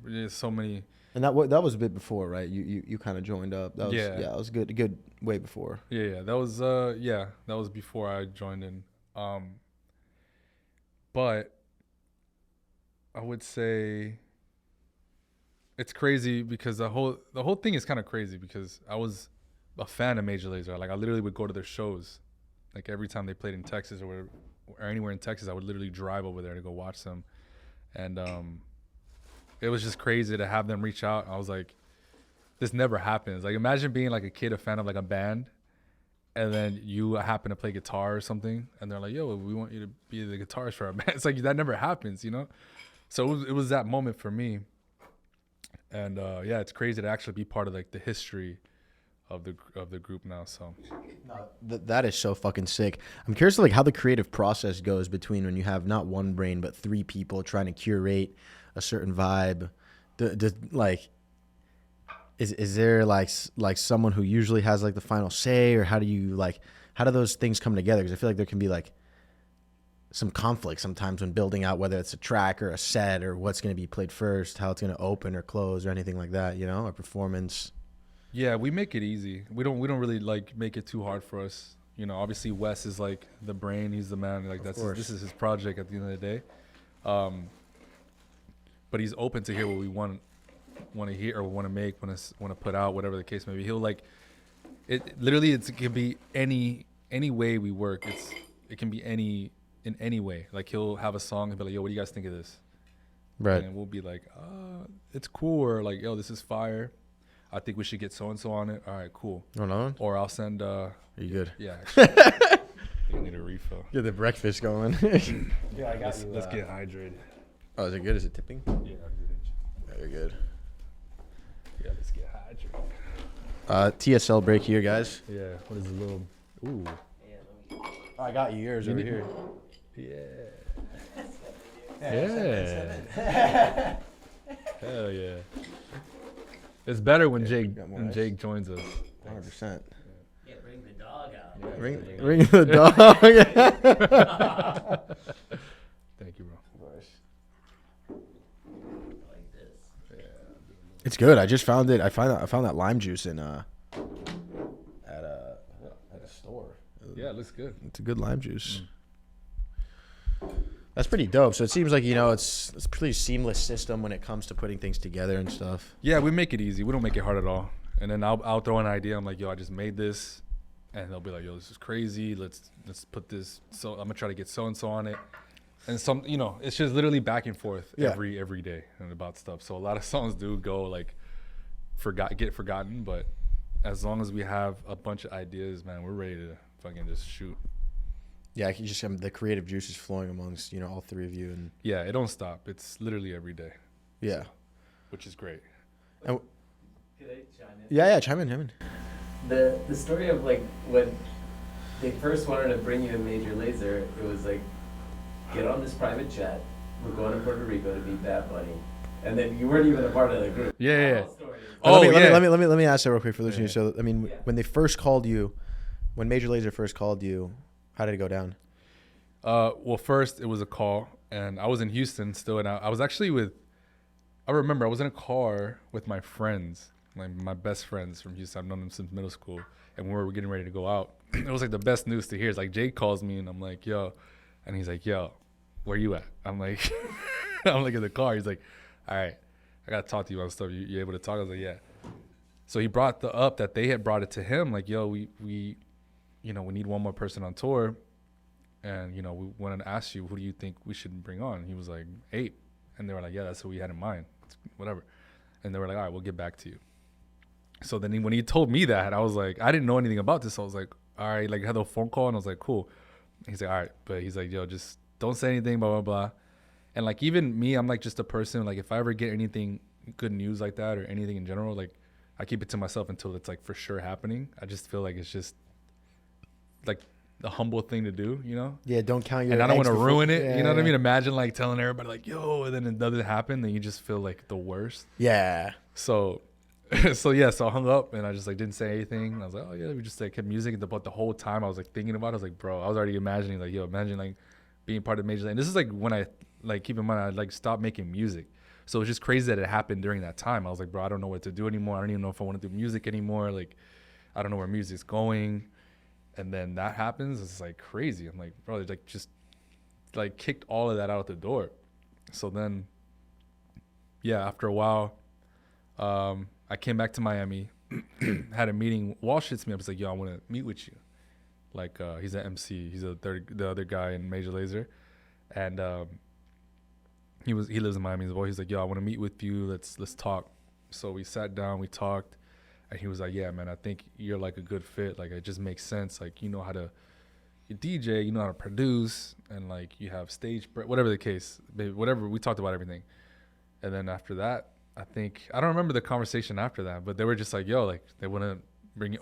there's so many. And that was a bit before, right? You kind of joined up. That was, yeah, that was good way before. Yeah, that was that was before I joined in. But I would say it's crazy because the whole thing is kind of crazy because I was a fan of Major Lazer. Like I literally would go to their shows, like every time they played in Texas or anywhere in Texas, I would literally drive over there to go watch them, and it was just crazy to have them reach out. I was like, this never happens. Like imagine being like a kid, a fan of like a band, and then you happen to play guitar or something, and they're like, yo, we want you to be the guitarist for our band. It's like that never happens, you know? So it was that moment for me. And yeah, it's crazy to actually be part of like the history of the group now. So that is so fucking sick. I'm curious like how the creative process goes between when you have not one brain but three people trying to curate a certain vibe. Is there like someone who usually has like the final say, or how do those things come together? Because I feel like there can be like some conflict sometimes when building out whether it's a track or a set or what's going to be played first, how it's going to open or close or anything like that, you know, a performance. Yeah, we make it easy. We don't really like make it too hard for us. You know, obviously Wes is like the brain, he's the man. Like this is his project at the end of the day. But he's open to hear what we want to hear or want to make, want to put out, whatever the case may be. He'll like it. Literally, it can be any way we work. It can be in any way. Like he'll have a song and be like, "Yo, what do you guys think of this?" Right. And we'll be like, "It's cool," or like, "Yo, this is fire. I think we should get so and so on it." All right, cool. Oh no. Or I'll send. Are you good? Yeah. Actually, you need a refill. Get the breakfast going. Yeah, I got you. Let's get hydrated. Oh, is it good? Is it tipping? Yeah. You're good. Yeah, let's get hydrated. TSL break here, guys. Yeah. What is a little? Ooh. I got you yours over here. Yeah. Yeah. Hell yeah. It's better when Jake joins us. 100%. Yeah, bring the dog out. Yeah, Ring the dog. Thank you, bro. Like this. Yeah. It's good. I just found it. I found that lime juice in at a store. Yeah, it looks good. It's a good lime juice. That's pretty dope. So it seems like, you know, it's a pretty seamless system when it comes to putting things together and stuff. Yeah, we make it easy. We don't make it hard at all. And then I'll throw an idea. I'm like, yo, I just made this, and they'll be like, yo, this is crazy. Let's put this. So I'm gonna try to get so and so on it. And some, you know, it's just literally back and forth every day and about stuff. So a lot of songs do go like get forgotten, but as long as we have a bunch of ideas, man, we're ready to fucking just shoot. Yeah, I can just the creative juice is flowing amongst, you know, all three of you, and yeah, it don't stop. It's literally every day. Yeah, which is great. And Could I chime in? yeah, chime in. The story of like when they first wanted to bring you in Major Lazer, it was like, get on this private jet. We're going to Puerto Rico to meet Bad Bunny, and then you weren't even a part of the group. Yeah. Let me ask that real quick for listeners. Yeah. So I mean, when they first called you, when Major Lazer first called you, how did it go down? Well, first it was a call, and I was in Houston still, and I was actually I remember I was in a car with my friends, my best friends from Houston. I've known them since middle school, and we were getting ready to go out. It was like the best news to hear. It's like Jake calls me, and I'm like, yo, and he's like, yo, where you at? I'm like, I'm like in the car. He's like, all right, I gotta talk to you about stuff. You able to talk? I was like, yeah. So he brought up that they had brought it to him, like, yo, we you know, we need one more person on tour, and, you know, we wanted to ask you, who do you think we should bring on? And he was like, Ape. And they were like, yeah, that's what we had in mind. Whatever. And they were like, all right, we'll get back to you. So then when he told me that, I was like, I didn't know anything about this. So I was like, all right, like I had a phone call, and I was like, cool. He's like, all right. But he's like, yo, just don't say anything, blah, blah, blah. And like, even me, I'm like just a person, like if I ever get anything good news like that or anything in general, like I keep it to myself until it's like for sure happening. I just feel like it's just like the humble thing to do, you know? Yeah, don't count your. And I don't want to ruin it. Yeah, you know what I mean? Imagine like telling everybody like, yo, and then it doesn't happen, then you just feel like the worst. Yeah. So So yeah, so I hung up and I just like didn't say anything. I was like, oh yeah, we just like kept music. But the whole time I was like thinking about it. I was like, bro, I was already imagining like, yo, imagine like being part of Major Lazer. And this is like when I like, keep in mind, I like stopped making music. So it's just crazy that it happened during that time. I was like, bro, I don't know what to do anymore. I don't even know if I want to do music anymore. Like, I don't know where music's going. And then that happens. It's like crazy. I'm like, bro, they like just like kicked all of that out the door. So then, yeah, after a while, I came back to Miami, had a meeting. Walsh hits me up. He's like, yo, I want to meet with you. Like, he's an MC. He's the other guy in Major Lazer. And he lives in Miami as well. He's like, yo, I want to meet with you. Let's talk. So we sat down, we talked, and he was like, yeah, man, I think you're like a good fit. Like, it just makes sense. Like, you know how to you DJ, you know how to produce, and like you have stage, whatever the case, whatever. We talked about everything. And then after that, I don't remember the conversation after that, but they were just like, yo, like they want to bring you.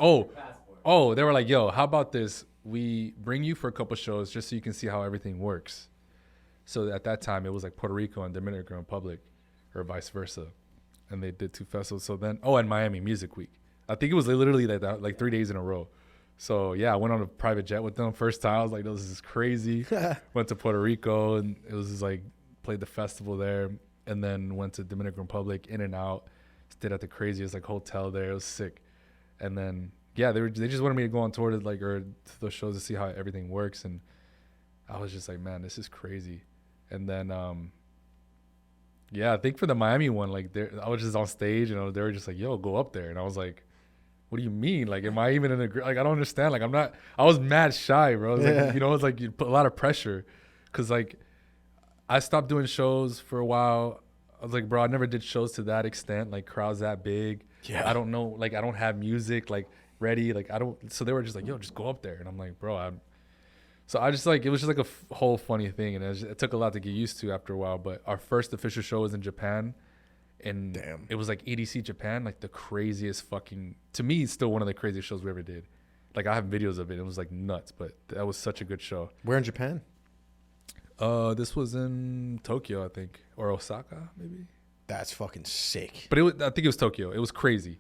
Oh, they were like, yo, how about this? We bring you for a couple shows just so you can see how everything works. So at that time, it was like Puerto Rico and Dominican Republic, or vice versa. And they did 2 festivals. So then, and Miami Music Week. I think it was literally like 3 days in a row. So yeah, I went on a private jet with them. First time, I was like, no, this is crazy. Went to Puerto Rico, and it was just like, played the festival there. And then went to Dominican Republic, in and out. Stayed at the craziest like hotel there. It was sick. And then yeah, they just wanted me to go on tour to those shows to see how everything works. And I was just like, man, this is crazy. And then yeah, I think for the Miami one, like I was just on stage and they were just like, yo, go up there. And I was like, what do you mean? Like, am I even in a like? I don't understand. Like, I was mad shy, bro. It was like, it's like you put a lot of pressure, cause like I stopped doing shows for a while. I was like, bro, I never did shows to that extent, like crowds that big. Yeah. I don't know, like I don't have music like ready, like I don't. So they were just like, yo, just go up there, and I'm like, bro, So I just like, it was just like a whole funny thing, and it took a lot to get used to after a while. But our first official show was in Japan, and it was like EDC Japan, like the craziest fucking, to me, it's still one of the craziest shows we ever did. Like I have videos of it. It was like nuts, but that was such a good show. Where in Japan? This was in Tokyo, I think, or Osaka, maybe. That's fucking sick. But I think it was Tokyo. It was crazy.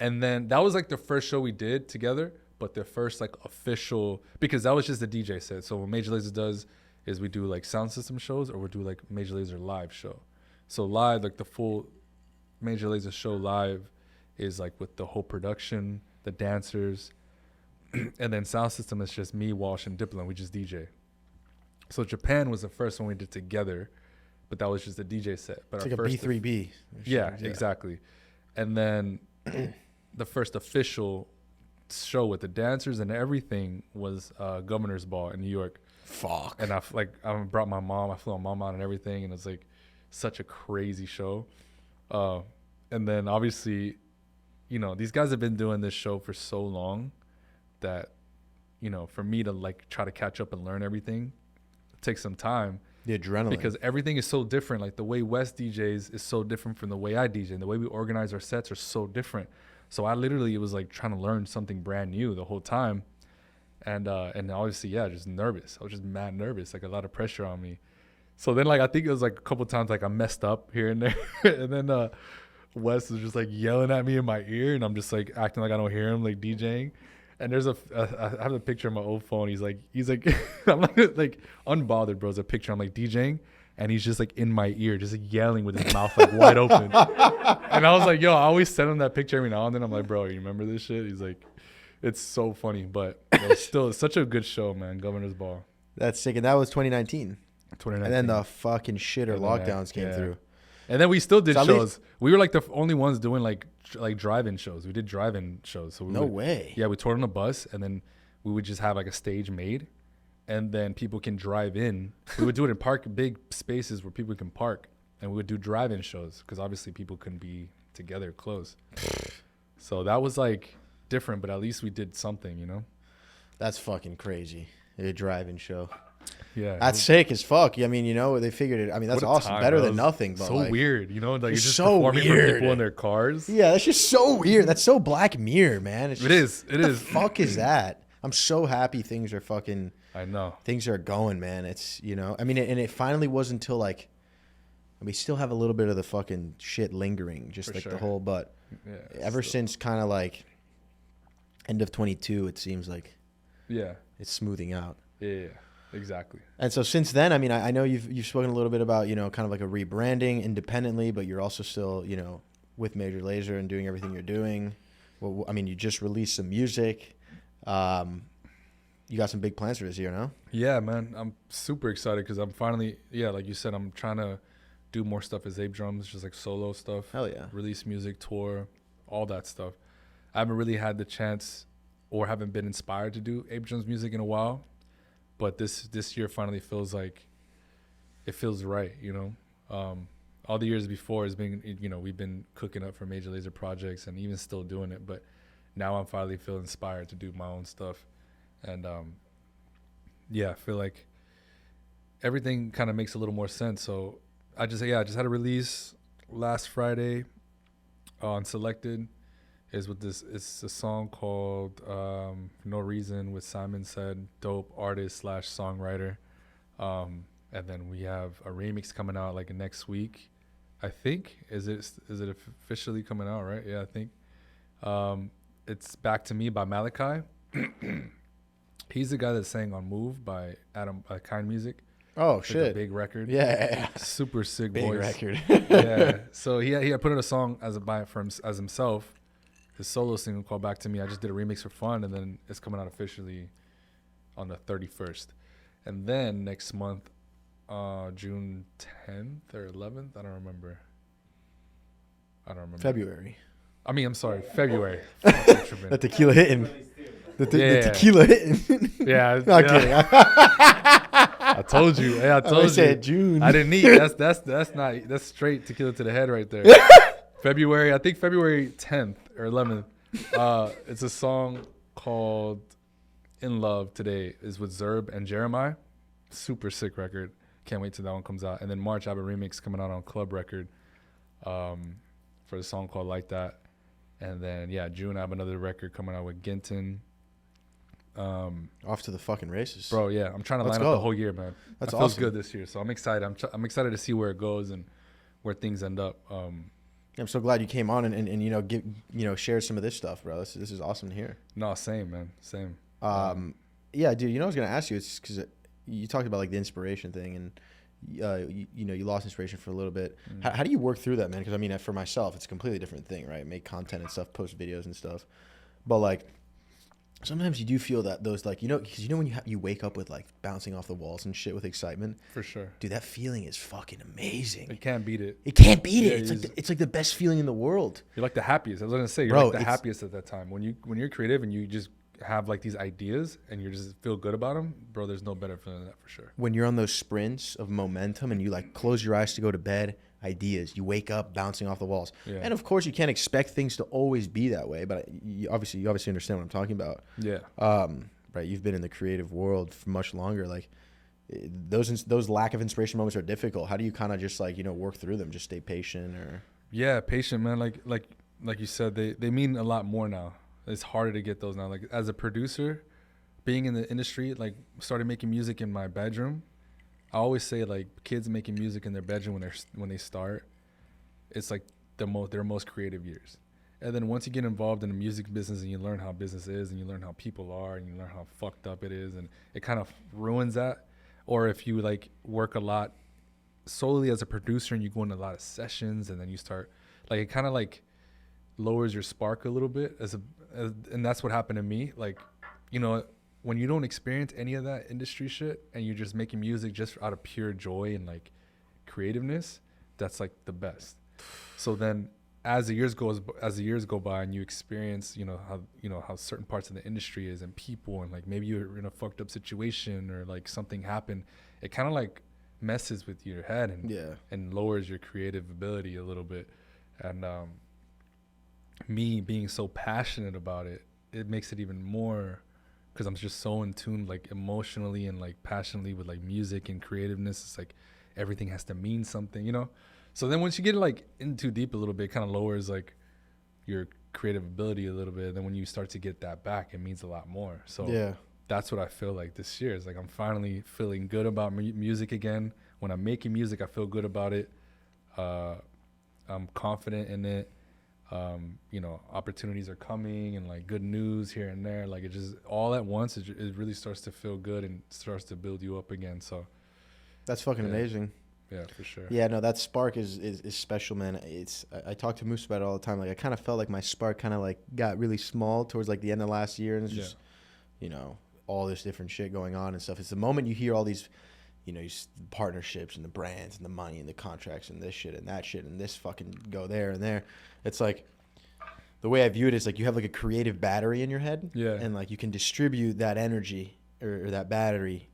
And then that was like the first show we did together, but the first like official, because that was just the DJ set. So what Major Lazer does is we do like sound system shows, or we do like Major Lazer live show. So live, like the full Major Lazer show live is like with the whole production, the dancers, and then sound system is just me, Walsh, and Diplo. We just DJ. So Japan was the first one we did together, but that was just a DJ set. But it's like a B3B. Yeah, exactly. And then the first official show with the dancers and everything was Governor's Ball in New York. Fuck. And I brought my mom. I flew my mom out and everything, and it was like such a crazy show. And then obviously, these guys have been doing this show for so long that, for me to like try to catch up and learn everything, take some time. The adrenaline. Because everything is so different. Like the way West DJs is so different from the way I DJ. And the way we organize our sets are so different. So I literally was like trying to learn something brand new the whole time. And obviously, yeah, just nervous. I was just mad nervous, like a lot of pressure on me. So then like I think it was like a couple times like I messed up here and there. And then Wes was just like yelling at me in my ear, and I'm just like acting like I don't hear him, like DJing. And there's I have a picture on my old phone. He's like I'm like unbothered, bro. It's a picture. I'm like DJing, and he's just like in my ear, just like yelling with his mouth like wide open. And I was like, yo, I always send him that picture every now and then. I'm like, bro, you remember this shit? He's like, it's so funny, but still, it's such a good show, man. Governor's Ball. That's sick, and that was 2019. 2019. And then the fucking shitter lockdowns came through. And then we still did shows. We were like the only ones doing like drive-in shows. We did drive-in shows. So no way. Yeah, we toured on a bus, and then we would just have like a stage made, and then people can drive in. We would do it in big spaces where people can park, and we would do drive-in shows because obviously people couldn't be together close. So that was like different, but at least we did something, That's fucking crazy. A drive-in show. Yeah, that's sick as fuck. I mean, they figured it. I mean, that's awesome. Time, better than nothing. But so like, weird, like you're just so performing weird. for people in their cars. Yeah, that's just so weird. That's so Black Mirror, man. It is. What the fuck is that? I'm so happy things are fucking. I know things are going, man. It's I mean, and it finally wasn't until like, we still have a little bit of the fucking shit lingering, just for like sure. The whole. But Ever since kind of like end of 22, it seems like it's smoothing out. Yeah, exactly. And so since then, I mean, I know you've spoken a little bit about, you know, kind of like a rebranding independently, but you're also still, you know, with Major Lazer and doing everything you're doing. Well, I mean, you just released some music. You got some big plans for this year, no? Yeah, man. I'm super excited because I'm finally, like you said, I'm trying to do more stuff as Ape Drums, just like solo stuff. Hell yeah. Release music, tour, all that stuff. I haven't really had the chance or haven't been inspired to do Ape Drums music in a while. But this year finally feels like it feels right, you know? All the years before has been, you know, we've been cooking up for Major Lazer projects and even still doing it. But now I'm finally feeling inspired to do my own stuff. And I feel like everything kind of makes a little more sense. So I just had a release last Friday on Selected. It's a song called No Reason with Simon Said, dope artist / songwriter. And then we have a remix coming out like next week, I think. Is it officially coming out, right? Yeah, I think. It's Back to Me by Malachi. He's the guy that sang on Move by Kind Music. Oh, it's shit. like a big record. Yeah. Super sick big voice. record. Yeah. So he had put in a song as himself, his solo single called Back to Me. I just did a remix for fun, and then it's coming out officially on the 31st. And then next month, June 10th or 11th, I don't remember. February. I mean, I'm sorry, February. The tequila hitting. The tequila hitting. Yeah. Not kidding. I told you. Yeah, I told you. Said June. I didn't eat. That's straight tequila to the head right there. February 10th or 11th. It's a song called In Love Today. Is with Zerb and Jeremiah. Super sick record. Can't wait till that one comes out. And then March I have a remix coming out on Club Record for the song called Like That. And then June I have another record coming out with Ginton. Off to the fucking races, bro. Yeah, I'm trying to line up the whole year, man. That's feels awesome. good this year, so I'm excited. I'm excited to see where it goes and where things end up. I'm so glad you came on and you know share some of this stuff, bro. This is awesome to hear. No, same, man, same. Yeah, dude. You know, I was gonna ask you. It's because you talked about like the inspiration thing, and you lost inspiration for a little bit. How do you work through that, man? Because I mean, for myself, it's a completely different thing, right? Make content and stuff, post videos and stuff, but like. Sometimes you do feel that those like because when you wake up with like bouncing off the walls and shit with excitement. For sure, dude, that feeling is fucking amazing. You can't beat it. It can't beat it. It's like the best feeling in the world. You're like the happiest. I was gonna say you're like the happiest at that time when you're creative and you just have like these ideas and you just feel good about them, bro. There's no better feeling than that for sure. When you're on those sprints of momentum and you like close your eyes to go to bed. Ideas, you wake up bouncing off the walls, and of course you can't expect things to always be that way, but you obviously understand what I'm talking about. Right, you've been in the creative world for much longer. Like those lack of inspiration moments are difficult. How do you kind of just like work through them? Just stay patient, or patient, man. Like you said, they mean a lot more now. It's harder to get those now. Like as a producer, being in the industry, like started making music in my bedroom. I always say like kids making music in their bedroom when they start, it's like their most creative years. And then once you get involved in the music business and you learn how business is and you learn how people are and you learn how fucked up it is, and it kind of ruins that. Or if you like work a lot solely as a producer and you go into a lot of sessions and then you start like it kind of like lowers your spark a little bit and that's what happened to me. Like, when you don't experience any of that industry shit and you're just making music just out of pure joy and like creativeness, that's like the best. So then as the years go by and you experience, how certain parts of the industry is and people, and like maybe you're in a fucked up situation or like something happened, it kind of like messes with your head and lowers your creative ability a little bit. And me being so passionate about it, it makes it even more, because I'm just so in tune, like emotionally and like passionately with like music and creativeness. It's like everything has to mean something, So then once you get like in too deep a little bit, it kind of lowers like your creative ability a little bit. Then when you start to get that back, it means a lot more. So that's what I feel like this year. Is like I'm finally feeling good about music again. When I'm making music, I feel good about it. I'm confident in it. you know, opportunities are coming and like good news here and there. Like it just all at once, it really starts to feel good and starts to build you up again. So That's fucking Yeah. amazing. yeah, for sure. Yeah, no, that spark is special, man. I talk to Moose about it all the time. Like I kind of felt like my spark kind of like got really small towards like the end of last year, and it's just, you know, all this different shit going on and stuff. It's the moment you hear all these, you know, partnerships and the brands and the money and the contracts and this shit and that shit and this fucking go there and there. It's like the way I view it is like you have like a creative battery in your head, Yeah. and like you can distribute that energy or that battery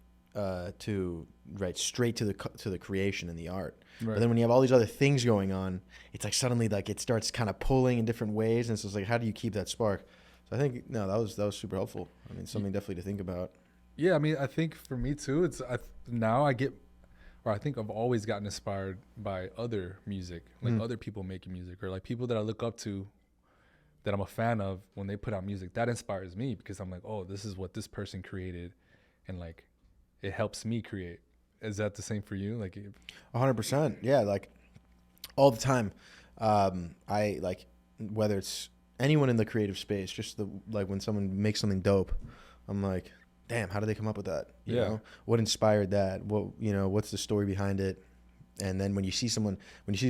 to straight to the creation and the art. Right. But then when you have all these other things going on, it's like suddenly like it starts kind of pulling in different ways, and it's just like, how do you keep that spark? So I think that was super helpful. I mean, something definitely to think about. Yeah, I mean, I think for me too, now I think I've always gotten inspired by other music, like other people making music, or like people that I look up to, that I'm a fan of when they put out music. That inspires me because I'm like, oh, this is what this person created, and like, it helps me create. Is that the same for you? Like, 100%. Yeah, like all the time. I like whether it's anyone in the creative space, just like when someone makes something dope, I'm like, damn, how did they come up with that? You know, what inspired that? What, you know, what's the story behind it? And then when you see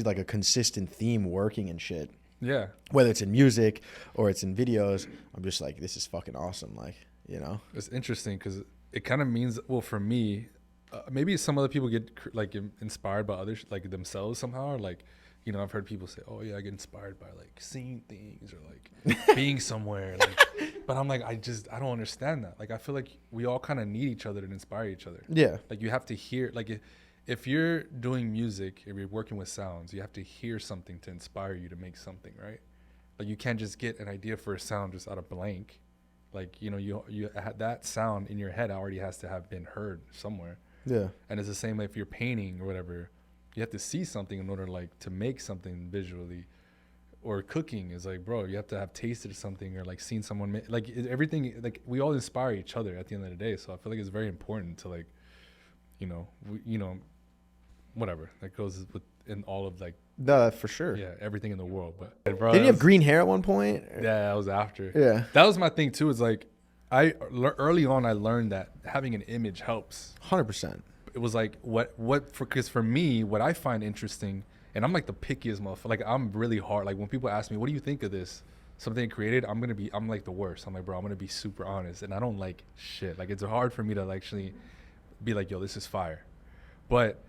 like a consistent theme working and shit, yeah, whether it's in music or it's in videos, I'm just like, this is fucking awesome. Like, you know, it's interesting because it kind of means, well, for me, maybe some other people get like inspired by others, like themselves somehow, or like, you know, I've heard people say, oh yeah, I get inspired by like seeing things or like being somewhere, like, but I'm like, I don't understand that. Like, I feel like we all kind of need each other to inspire each other. yeah, Like, you have to hear, like, if you're doing music, if you're working with sounds, you have to hear something to inspire you to make something, right? Like, you can't just get an idea for a sound just out of blank. Like, you know, you that sound in your head already has to have been heard somewhere. yeah, And it's the same if you're painting or whatever. You have to see something in order like to make something visually. Or cooking is like, bro, you have to have tasted something or like seen someone make, like everything. Like, we all inspire each other at the end of the day. So I feel like it's very important to like, you know, whatever that goes in all of like, for sure. yeah, everything in the world. But bro, Didn't you have green hair at one point? yeah, that was after. Yeah, That was my thing too. Is like, early on I learned that having an image helps. 100%. It was like because for me, what I find interesting, and I'm like the pickiest motherfucker. Like, I'm really hard. Like, when people ask me, what do you think of this? Something created, I'm like the worst. I'm like, bro, I'm gonna be super honest, and I don't like shit. Like, it's hard for me to actually be like, yo, this is fire. But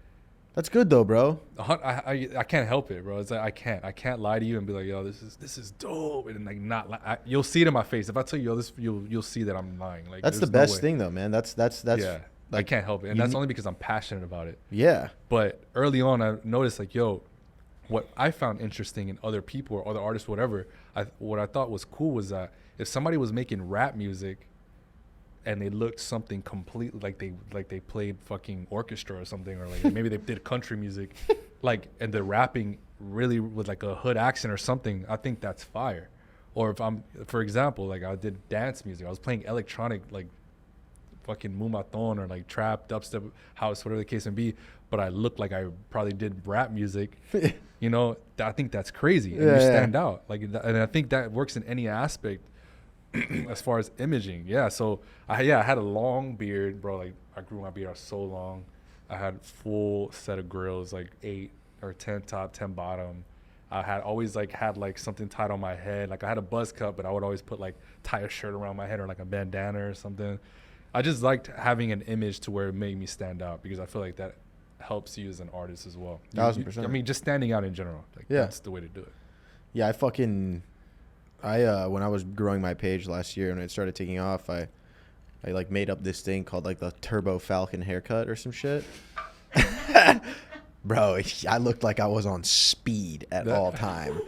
That's good though, bro. I can't help it, bro. It's like I can't lie to you and be like, yo, this is dope, and like not like you'll see it in my face. If I tell you, yo, this, you'll see that I'm lying. Like, That's the there's no best way. thing though, man. That's Yeah, I like, can't help it, and you that's ne- only because I'm passionate about it. yeah. But early on, I noticed like, yo, what I found interesting in other people or other artists, whatever, what I thought was cool was that if somebody was making rap music and they looked something completely like they played fucking orchestra or something, or like maybe they did country music, like, and they're rapping really with like a hood accent or something, I think that's fire. Or if for example, like I did dance music, I was playing electronic, like fucking mumaton or like trap, dubstep, house, whatever the case may be, but I looked like I probably did rap music. You know, I think that's crazy, and you stand out. Like, and I think that works in any aspect as far as imaging. Yeah, so I had a long beard, bro. Like, I grew my beard out so long. I had full set of grills, like 8 or 10 top, 10 bottom. I had always like had like something tied on my head. Like, I had a buzz cut, but I would always put like tie a shirt around my head or like a bandana or something. I just liked having an image to where it made me stand out, because I feel like that helps you as an artist as well. 1000%. I mean, just standing out in general. Like, Yeah. that's the way to do it. Yeah, I when I was growing my page last year and it started taking off, I like made up this thing called like the Turbo Falcon haircut or some shit. Bro, I looked like I was on speed at all time.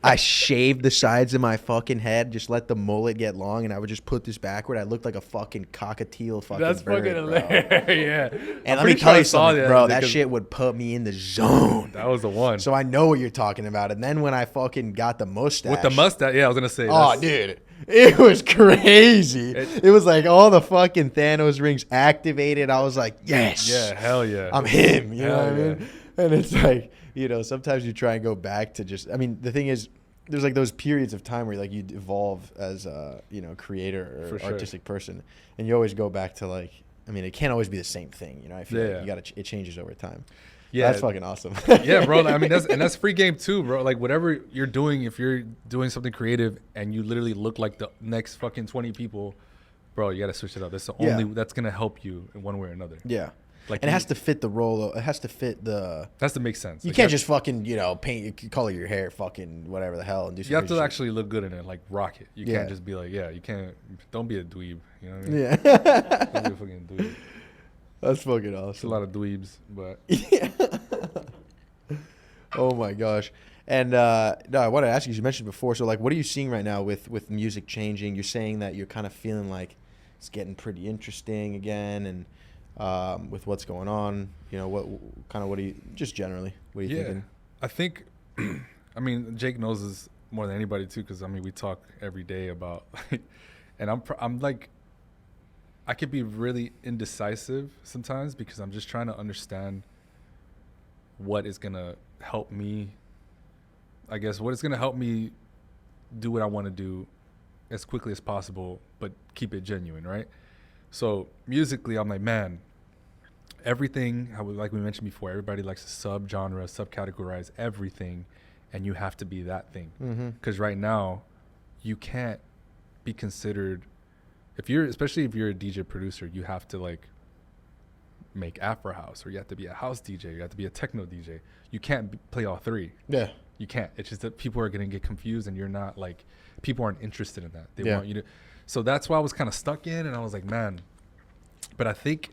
I shaved the sides of my fucking head, just let the mullet get long, and I would just put this backward. I looked like a fucking cockatiel fucking That's bird, fucking bro. hilarious. Yeah. And I'm let me pretty tell sure I you saw something, bro. That because shit would put me in the zone. That was the one. So I know what you're talking about. And then when I fucking got the mustache. With the mustache, yeah, I was gonna say. Oh, dude. It was crazy. It was like all the fucking Thanos rings activated. I was like, yes. Yeah, hell yeah. I'm him. You know Hell what I mean? And it's like, you know, sometimes you try and go back to just, I mean, the thing is, there's like those periods of time where like you evolve as a, you know, creator or For sure. artistic person, and you always go back to like, I mean, it can't always be the same thing, you know. I feel Yeah. like you got to it changes over time. Yeah, That's fucking awesome. yeah, bro. I mean, that's free game too, bro. Like whatever you're doing, if you're doing something creative and you literally look like the next fucking 20 people, bro, you gotta switch it up. That's the only that's gonna help you in one way or another. Yeah. Like And it has to fit the role. It has to fit the. has to make sense. You Like, can't just fucking, you know, paint, color your hair, fucking whatever the hell, and do. You have to shit. actually look good in it, like rock it. You Yeah. can't just be like, yeah, you can't. Don't be a dweeb. You know what I mean? Yeah. Don't be a fucking dweeb. That's fucking There's a awesome. lot of dweebs, but Yeah. Oh my gosh. And no, I wanted to ask you. You mentioned before. So, like, what are you seeing right now with music changing? You're saying that you're kind of feeling like it's getting pretty interesting again, and with what's going on, you know, what are you just generally? What are you thinking? I think, I mean, Jake knows this more than anybody too, because I mean, we talk every day about, and I'm like, I could be really indecisive sometimes because I'm just trying to understand what is gonna help me. I guess what is gonna help me do what I want to do as quickly as possible, but keep it genuine, right? So musically, I'm like, man, everything, like we mentioned before, everybody likes to sub-genre, subcategorize everything, and you have to be that thing. Because right now, you can't be considered, especially if you're a DJ producer, you have to like make Afro house, or you have to be a house DJ, you have to be a techno DJ. You can't play all three. Yeah. You can't. It's just that people are going to get confused, and you're not like, people aren't interested in that. They Yeah. want you to. So that's why I was kind of stuck in, and I was like, man, but I think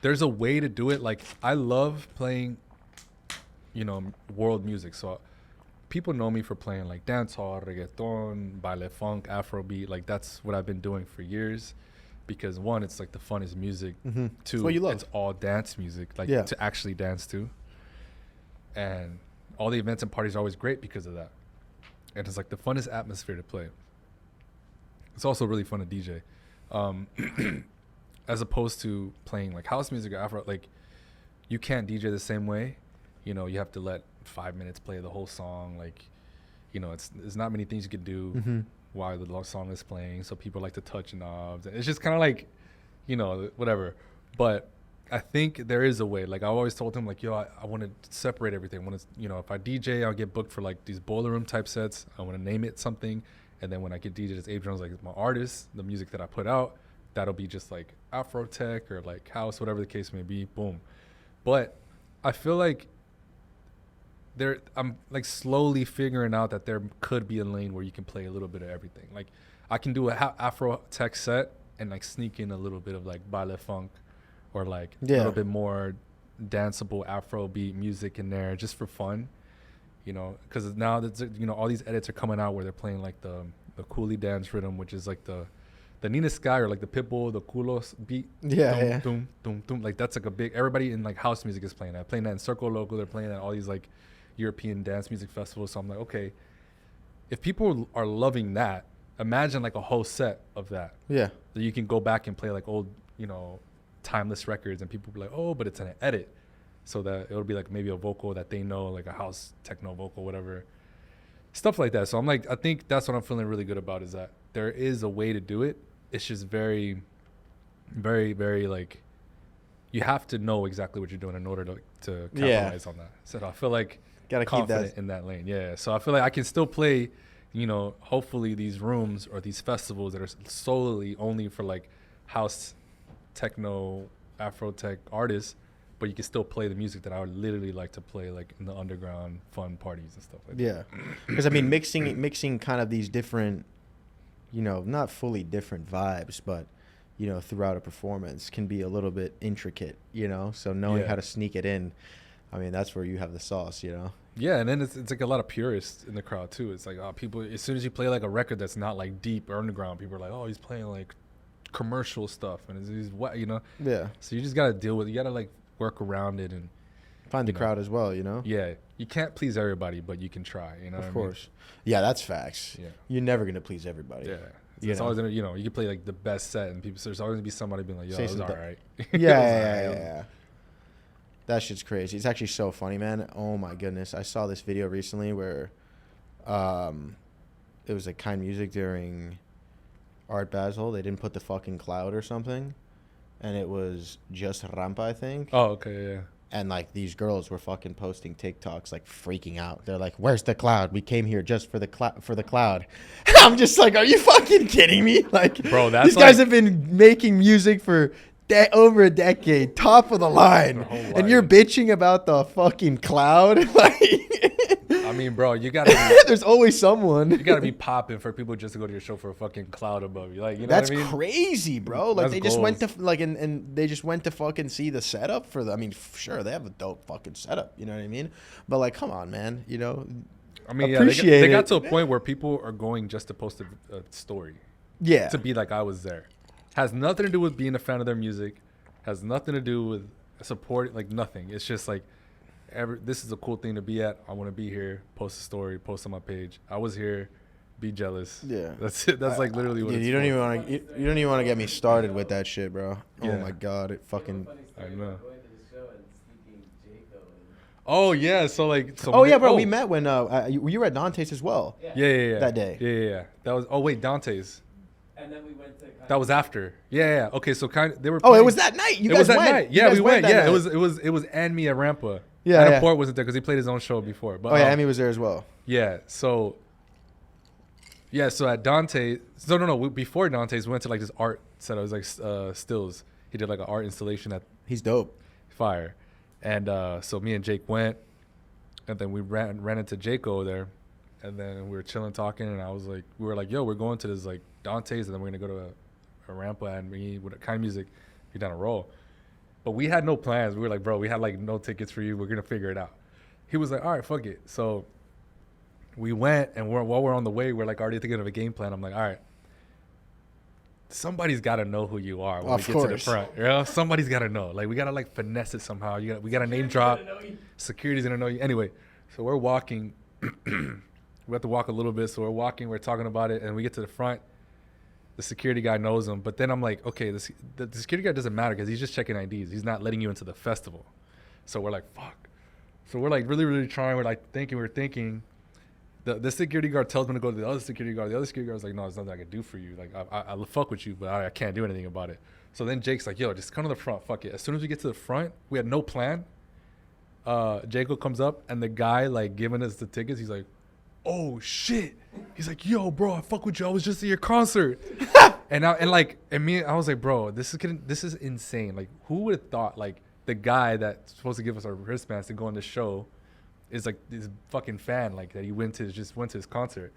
there's a way to do it. Like, I love playing, you know, world music. So people know me for playing like dancehall, reggaeton, baile funk, Afrobeat. Like, that's what I've been doing for years, because one, it's like the funnest music. Two, what you love. it's all dance music, like Yeah. to actually dance to. And all the events and parties are always great because of that. And it's like the funnest atmosphere to play. It's also really fun to DJ. As opposed to playing like house music or Afro, like you can't DJ the same way. You know, you have to let 5 minutes play the whole song. Like, you know, there's not many things you could do while the song is playing. So people like to touch knobs. It's just kind of like, you know, whatever. But I think there is a way. Like I always told him, like, yo, I want to separate everything. When it's, you know, if I DJ, I'll get booked for like these boiler room type sets. I want to name it something. And then when I get DJ as Ape Drums, like my artist, the music that I put out, that'll be just like Afro tech or like house, whatever the case may be. Boom. But I feel like I'm like slowly figuring out that there could be a lane where you can play a little bit of everything. Like I can do a Afro tech set and like sneak in a little bit of like baile funk or like a little bit more danceable Afro beat music in there just for fun, you know, because now that's, you know, all these edits are coming out where they're playing like the coolie dance rhythm, which is like the Nina Sky or like the Pitbull, the Kulos beat. Yeah. Doom, doom, doom. Like that's like a big, everybody in like house music is playing that. Playing that in Circle Local, they're playing that at all these like European dance music festivals. So I'm like, okay, if people are loving that, imagine like a whole set of that. Yeah. So you can go back and play like old, you know, timeless records, and people be like, oh, but it's an edit. So that it'll be like maybe a vocal that they know, like a house techno vocal, whatever. Stuff like that. So I'm like, I think that's what I'm feeling really good about, is that there is a way to do it. It's just very, very, very like, you have to know exactly what you're doing in order to capitalize on that. So I feel like Gotta keep confident that in that lane. Yeah. So I feel like I can still play, you know, hopefully these rooms or these festivals that are solely only for like house, techno, Afro tech artists, but you can still play the music that I would literally like to play, like in the underground fun parties and stuff like that. Yeah. Because I mean, mixing kind of these different, you know, not fully different vibes, but, you know, throughout a performance can be a little bit intricate, you know? So knowing how to sneak it in, I mean, that's where you have the sauce, you know? Yeah, and then it's like a lot of purists in the crowd too. It's like, people, as soon as you play like a record that's not like deep or underground, people are like, oh, he's playing like commercial stuff, and he's what, you know? Yeah. So you just got to deal with it. You got to like work around it and find the crowd as well, you know? Yeah. You can't please everybody, but you can try, you know what I mean? Of course. Yeah, that's facts. Yeah. You're never going to please everybody. Yeah. You It's know? always gonna, you know, you can play like the best set, and people, there's always gonna be somebody being like, yo, Say it was some all right. Yeah. That shit's crazy. It's actually so funny, man. Oh my goodness. I saw this video recently where It was like Kind Music during Art Basel. They didn't put the fucking cloud or something, and it was just Rampa, I think. Oh, okay, yeah. And like these girls were fucking posting TikToks, like freaking out. They're like, "Where's the cloud? We came here just for the cloud." And I'm just like, "Are you fucking kidding me?" Like, Bro, that's these guys like- have been making music for over a decade, top of the line, Their whole and you're life. bitching about the fucking cloud. Like, I mean, bro, you gotta there's always someone. be popping for people just to go to your show for a fucking cloud above you. Like, you know That's what I mean? crazy, bro. Like That's they just went to goals. like and they just went to fucking see the setup for the. I mean, sure they have a dope fucking setup. You know what I mean? But like, come on, man. You know? I mean, appreciate they got it. to a point where people are going just to post a story Yeah. to be like, I was there. Has nothing to do with being a fan of their music. Has nothing to do with support. Like nothing. It's just like, this is a cool thing to be at. I want to be here. Post a story. Post on my page. I was here. Be jealous. Yeah. That's it. That's like literally what Dude, it's you don't for. even want to. You don't even want to get me started with that shit, bro. Oh Yeah. my god, it fucking. I know. Going to the show and sneaking Jaco and Oh yeah. So like. So Oh when yeah, they- bro. We met when you were at Dante's as well. Yeah. That day. Yeah. That was. Oh wait, Dante's. and then we went to That was after. Yeah. Okay. So they were. Oh, it playing- was that night. You it guys was that went. night. You Yeah, guys we went. that Yeah, night. it was and me at Rampa. Yeah, Adam yeah. Port wasn't there because he played his own show before. But Oh yeah, Emmy was there as well. yeah. So at Dante. No. Before Dante's, we went to like this art set. It was like stills. He did like an art installation at He's dope. Fire, and so me and Jake went, and then we ran into Jaco there, and then we were chilling talking, and we were like, yo, we're going to this like Dante's, and then we're gonna go to a Rampa and we with Kind Music, be down a roll. But we had no plans. We were like, bro, we had like no tickets for you. We're gonna figure it out. He was like, all right, fuck it. So we went, and while we're on the way, we're like already thinking of a game plan. I'm like, all right, somebody's got to know who you are when Of we get to the course. front. You know, somebody's got to know. Like we gotta like finesse it somehow. We got to name drop. Security's gonna know you anyway. So we're walking. We have to walk a little bit. So we're walking. We're talking about it, and we get to the front. The security guy knows him, but then I'm like, okay, the security guy doesn't matter because he's just checking IDs. He's not letting you into the festival. So we're like, fuck. So we're like really, really trying. We're like thinking. We're thinking. The security guard tells me to go to the other security guard. The other security guard's like, no, there's nothing I can do for you. Like, I fuck with you, but I can't do anything about it. So then Jake's like, yo, just come to the front. Fuck it. As soon as we get to the front, we had no plan. Jacob comes up, and the guy, like, giving us the tickets, he's like, oh, shit. He's like, yo, bro, I fuck with you. I was just at your concert. and I was like, bro, this is insane. Like, who would have thought, like, the guy that's supposed to give us our wristbands to go on the show is like this fucking fan, like that he went to his concert.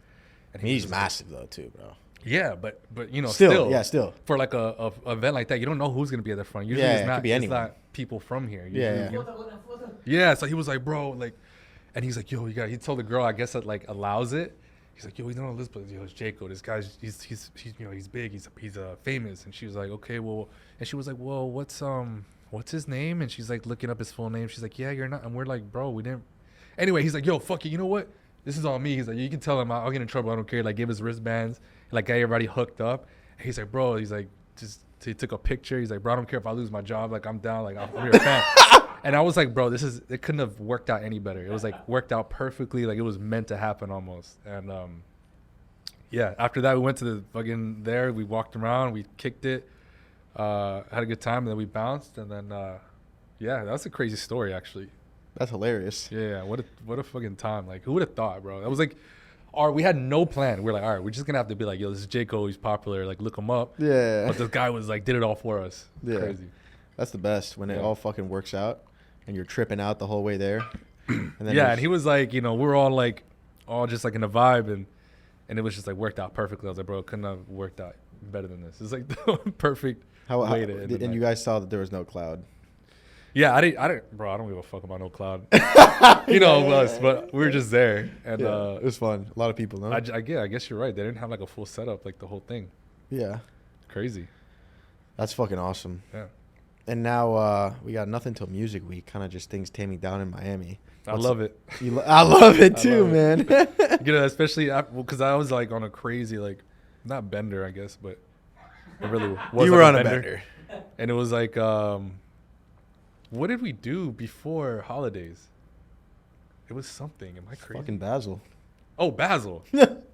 And he was He's just massive though too, bro. yeah, but you know, Still. for like a event like that, you don't know who's gonna be at the front. Usually Yeah, it's it not could be anyone. not people from here. Yeah, Usually, yeah. So he was like, bro, like, and he's like, yo, he told the girl, I guess that like allows it. He's like, yo, he's not on this place. Yo, it's Jaco. This guy's he's you know, he's big. He's famous. And she was like, okay, well, and she was like, well, what's his name? And she's like looking up his full name. She's like, yeah, you're not. And we're like, bro, we didn't. Anyway, he's like, yo, fuck it. You know what? This is all me. He's like, you can tell him I'll get in trouble. I don't care. Like, give his wristbands. Like, got everybody hooked up. And he's like, bro, he's like, just, he took a picture. He's like, bro, I don't care if I lose my job. Like, I'm down. Like, I'm your fan. And I was like, bro, it couldn't have worked out any better. It was like worked out perfectly. Like, it was meant to happen almost. And, yeah, after that, we went to the fucking there. We walked around. We kicked it. Had a good time. And then we bounced. And then, yeah, that's a crazy story, actually. That's hilarious. Yeah, what a fucking time. Like, who would have thought, bro? That was like, we had no plan. We're like, all right, we're just gonna have to be like, yo, this is Jaco, he's popular, like, look him up. Yeah. But this guy was like, did it all for us. Yeah. Crazy. That's the best when it Yeah. all fucking works out and you're tripping out the whole way there. And then Yeah, and he was like, you know, we're all just like in a vibe, and it was just like worked out perfectly. I was like, bro, it couldn't have worked out better than this. It's like the perfect way to end the and night. you guys saw that there was no cloud. Yeah, I didn't, bro. I don't give a fuck about no cloud. You know us, but we were just there, and It was fun. A lot of people, no? I guess you're right. They didn't have like a full setup, like the whole thing. Yeah. Crazy. That's fucking awesome. Yeah. And now we got nothing till Music Week. Kind of just things taming down in Miami. I love it. I love it too, love man. You know, especially because I was like on a crazy, like, not bender, I guess, but it really was. You like were on a bender. And it was like, what did we do before holidays? It was something. Am I crazy? Fucking Basil. Oh, Basel.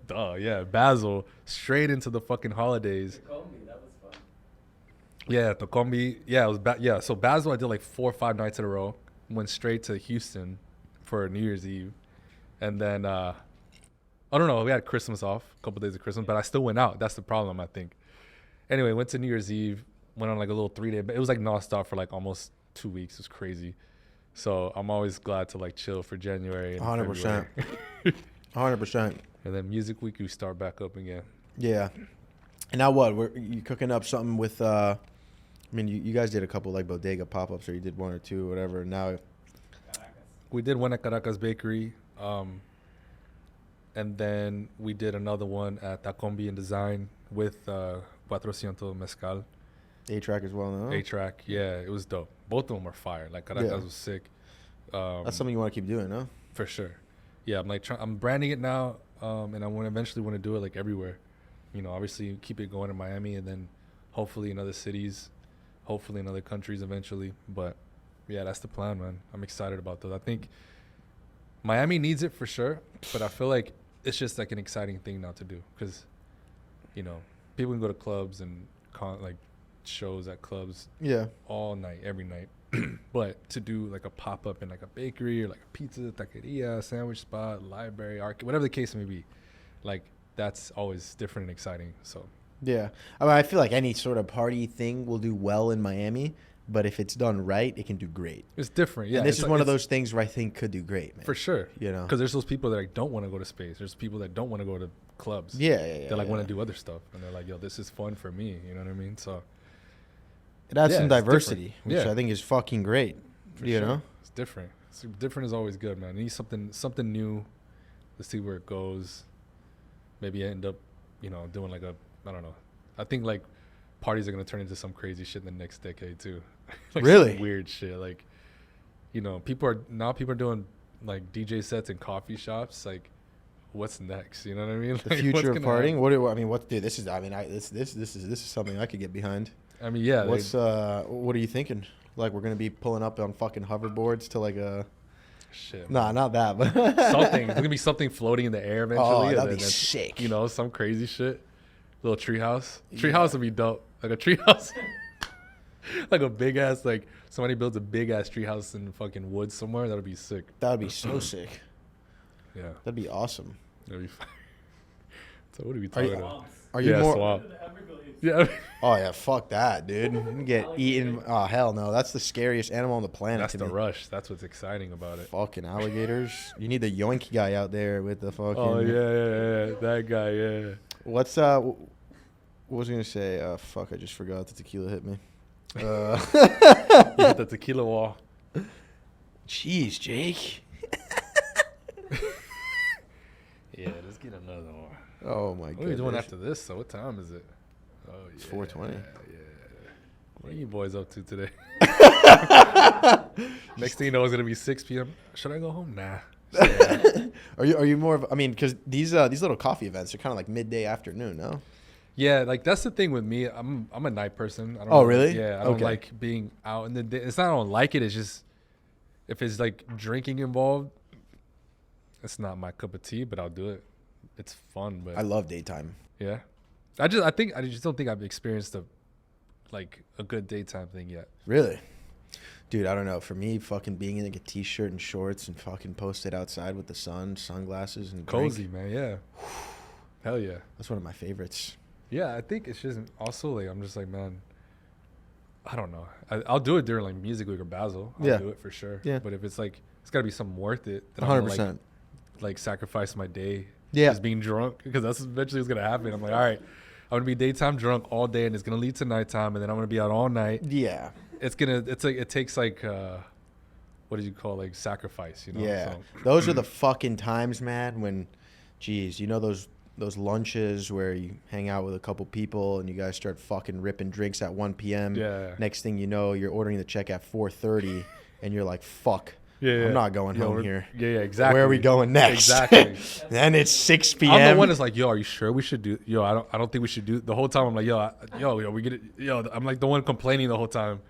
Duh, yeah, Basel. Straight into the fucking holidays. Call me. That was fun. Yeah, the combi. Yeah, it was yeah. So Basel, I did like 4 or 5 nights in a row. Went straight to Houston for New Year's Eve, and then I don't know. We had Christmas off, a couple days of Christmas, but I still went out. That's the problem, I think. Anyway, went to New Year's Eve. Went on like a little 3-day, but it was like nonstop for like almost 2 weeks. It was crazy. So I'm always glad to like chill for January. 100%. 100%. And then Music Week, we start back up again. Yeah. And now what? You cooking up something with? I mean, you guys did a couple like bodega pop-ups, or you did 1 or 2, whatever. Now, We did one at Caracas Bakery, and then we did another one at Tacombi in Design with Cuatrocientos Mezcal. A-Track as well, no? A-Track, yeah, it was dope. Both of them were fire. Like Caracas Yeah. was sick. That's something you want to keep doing, no? For sure. Yeah, I'm like I'm branding it now, and I eventually want to do it like everywhere. You know, obviously keep it going in Miami, and then hopefully in other cities, hopefully in other countries eventually. But yeah, that's the plan, man. I'm excited about those. I think Miami needs it for sure, but I feel like it's just like an exciting thing now to do because, you know, people can go to clubs and like shows at clubs Yeah. all night, every night. But to do like a pop-up in like a bakery or like a pizza, taqueria, sandwich spot, library, arcade, whatever the case may be, like that's always different and exciting. So Yeah. I mean, I feel like any sort of party thing will do well in Miami, but if it's done right, it can do great. it's different. Yeah, And this it's is like- one of it's- those things where I think could do great, man. for sure. You know? Because there's those people that like don't want to go to space. There's people that don't want to go to clubs. Yeah. They like want to do other stuff, and they're like, "Yo, this is fun for me." You know what I mean? So It adds Yeah, some it's different. diversity, which Yeah. I think is fucking great. for You sure, know? it's different. Different is always good, man. You need something new. Let's see where it goes. Maybe I end up, you know, doing like a I don't know. I think like parties are gonna turn into some crazy shit in the next decade too. Like Really? some weird shit. Like, you know, people are doing like DJ sets in coffee shops. Like, what's next? You know what I mean? The Like, future what's of gonna partying. What? Dude, this is. I mean, this is something I could get behind. happen? I mean, yeah. What are you thinking? Like we're gonna be pulling up on fucking hoverboards to like a. Shit. Nah, not that, but Something. There's gonna be something floating in the air eventually. Oh, and that'd then be it's, sick. You know, some crazy shit. Little treehouse. Yeah. Treehouse would be dope. Like a treehouse. Like a big ass, like somebody builds a big ass treehouse in fucking woods somewhere. That'd be sick. that would be so sick. Yeah. That'd be awesome. That'd be fine. So what are we Are talking you, about? are you Yeah, more? swamp. Yeah. Oh yeah, fuck that, dude. You get eaten. Oh hell no, that's the scariest animal on the planet. That's to the me. rush. That's what's exciting about it. Fucking alligators. You need the yoink guy out there with the fucking. Oh yeah. That guy, yeah. What's What was I gonna say? Fuck, I just forgot. The tequila hit me. You hit the tequila wall. Jeez, Jake. Yeah, let's get another one. Oh my god. What are we doing after this? So what time is it? Oh yeah. It's 4:20. Yeah. What are you boys up to today? Next thing you know, it's gonna be 6 p.m. Should I go home? Nah. Are you more of? I mean, because these little coffee events are kind of like midday afternoon, no? Yeah, like that's the thing with me. I'm a night person. I don't Oh, know- really? Yeah, I don't Okay. like being out in the day. It's not I don't like it. It's just if it's like drinking involved, it's not my cup of tea. But I'll do it. It's fun. But I love daytime. yeah, I just don't think I've experienced a good daytime thing yet. Really? Dude, I don't know. For me, fucking being in like a t-shirt and shorts and fucking posted outside with the sun, sunglasses, and drink, Cozy, man. Yeah. Hell yeah. that's one of my favorites. Yeah, I think it's just also like I'm just like, man, I don't know. I'll do it during like Music Week or Basel. I'll Yeah. do it for sure. Yeah. But if it's like it's got to be something worth it, then I'm gonna, 100%. like sacrifice my day. Yeah. Just being drunk because that's eventually what's gonna happen. I'm like, all right, I'm gonna be daytime drunk all day, and it's gonna lead to nighttime, and then I'm gonna be out all night. Yeah. It takes like what do you call like sacrifice, you know? Yeah. So, Those are the fucking times, man, when, geez, you know those lunches where you hang out with a couple people and you guys start fucking ripping drinks at 1 p.m. yeah. Next thing you know, you're ordering the check at 4:30 and you're like, fuck, Yeah. I'm not going home we're- here. Yeah, exactly. Where are we going next? Exactly. Then it's 6 p.m. I'm the one that's like, yo, are you sure we should do? Yo, I don't think we should do. The whole time I'm like, yo, we get it. Yo, I'm like the one complaining the whole time.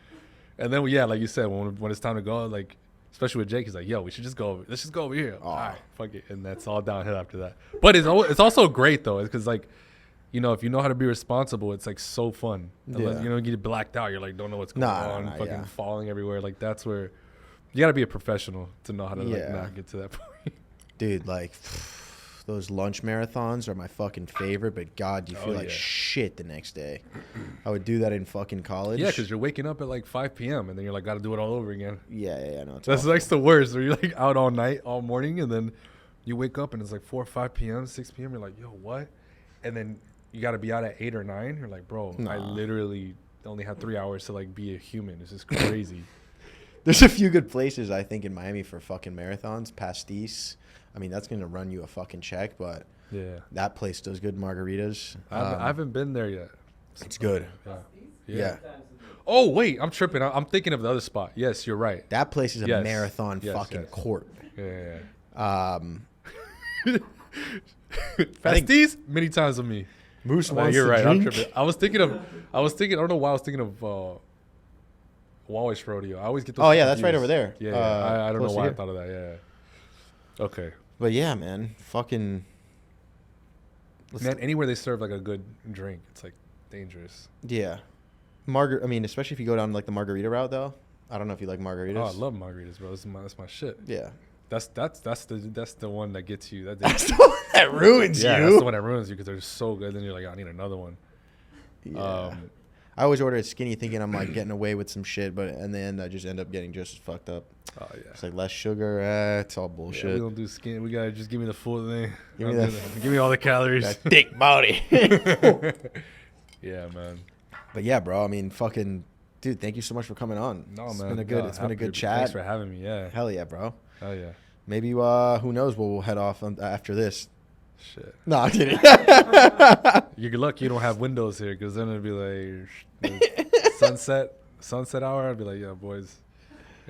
And then yeah, like you said, when it's time to go, like especially with Jake. He's like, yo, we should just go over. Let's just go over here. Oh. All right, fuck it, and that's all downhill after that. But it's also great though, because like, you know, if you know how to be responsible, it's like so fun. Unless, Yeah. you know, you get blacked out. You're like, don't know what's going on. Fucking yeah. falling everywhere. Like that's where you gotta be a professional to know how to like Yeah. not get to that point. Dude, like those lunch marathons are my fucking favorite. But God, you feel like yeah. shit the next day. I would do that in fucking college. Yeah, because you're waking up at like 5 p.m. and then you're like, got to do it all over again. yeah. No, it's That's awful. like the worst. Where you're like out all night, all morning, and then you wake up and it's like 4 or 5 p.m., 6 p.m. You're like, yo, what? And then you got to be out at 8 or 9. You're like, bro, I Nah. literally only have 3 hours to like be a human. This is crazy. There's a few good places I think in Miami for fucking marathons. Pastis. I mean, that's gonna run you a fucking check, but Yeah. that place does good margaritas. I haven't been there yet. It's good. Yeah. Yeah. Oh, wait. I'm tripping. I'm thinking of the other spot. Yes, you're right. That place is a Yes. marathon Yes, fucking yes. court. Yeah. Pasties? Many times with me. Moose Oh, wants you're to right. I'm drink. tripping. I don't know why I was thinking of Wallace Rodeo. I always get those. Oh, yeah, that's right confused. over there. Yeah, I don't know close to why I here. thought of that. Yeah. Okay. But yeah, man, fucking. Man, anywhere they serve like a good drink, it's like dangerous. Yeah, I mean, especially if you go down like the margarita route, though. I don't know if you like margaritas. Oh, I love margaritas, bro. That's my shit. Yeah, That's the one that gets you. that's the one that ruins yeah, you. that's the one that ruins you because they're so good. Then you're like, I need another one. Yeah. I always order a skinny, thinking I'm like getting away with some shit, but in the end, I just end up getting just as fucked up. Oh yeah. It's like less sugar. It's all Yeah, bullshit. we don't do skin. We gotta just give me the full thing. Give me Give me all the calories. that thick body. Yeah, man. But yeah, bro. I mean, fucking, dude. Thank you so much for coming on. No, It's man. been a good. God, It's been a happy- good chat. Thanks for having me. Yeah. Hell yeah, bro. Hell yeah. Maybe who knows? We'll head off after this. Shit. No, I'm kidding. You're lucky you don't have windows here, because then it'd be like sunset hour. I'd be like, yeah, boys,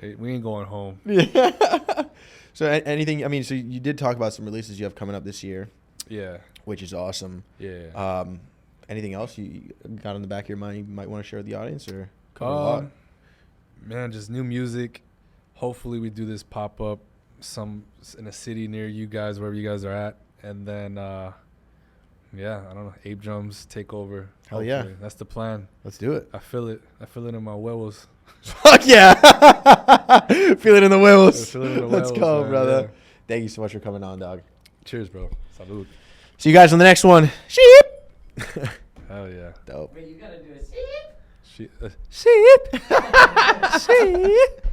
hey, we ain't going home. Yeah. So anything? I mean, so you did talk about some releases you have coming up this year, Yeah. which is awesome. Yeah. Anything else you got in the back of your mind you might want to share with the audience, or cover a lot? Man, just new music. Hopefully we do this pop up in a city near you guys, wherever you guys are at, and then yeah, I don't know, Ape Drums take over. Hell yeah. Hopefully. That's the plan. Let's do it. I feel it in my huevos. Fuck yeah! Feel it in the wheels. Feel it in the Let's huevos, go, man, brother. yeah. Thank you so much for coming on, dog. Cheers, bro. Salud. See you guys on the next one. Sheep. Hell yeah. Dope. Wait, you gotta do a She, Sheep. Sheep.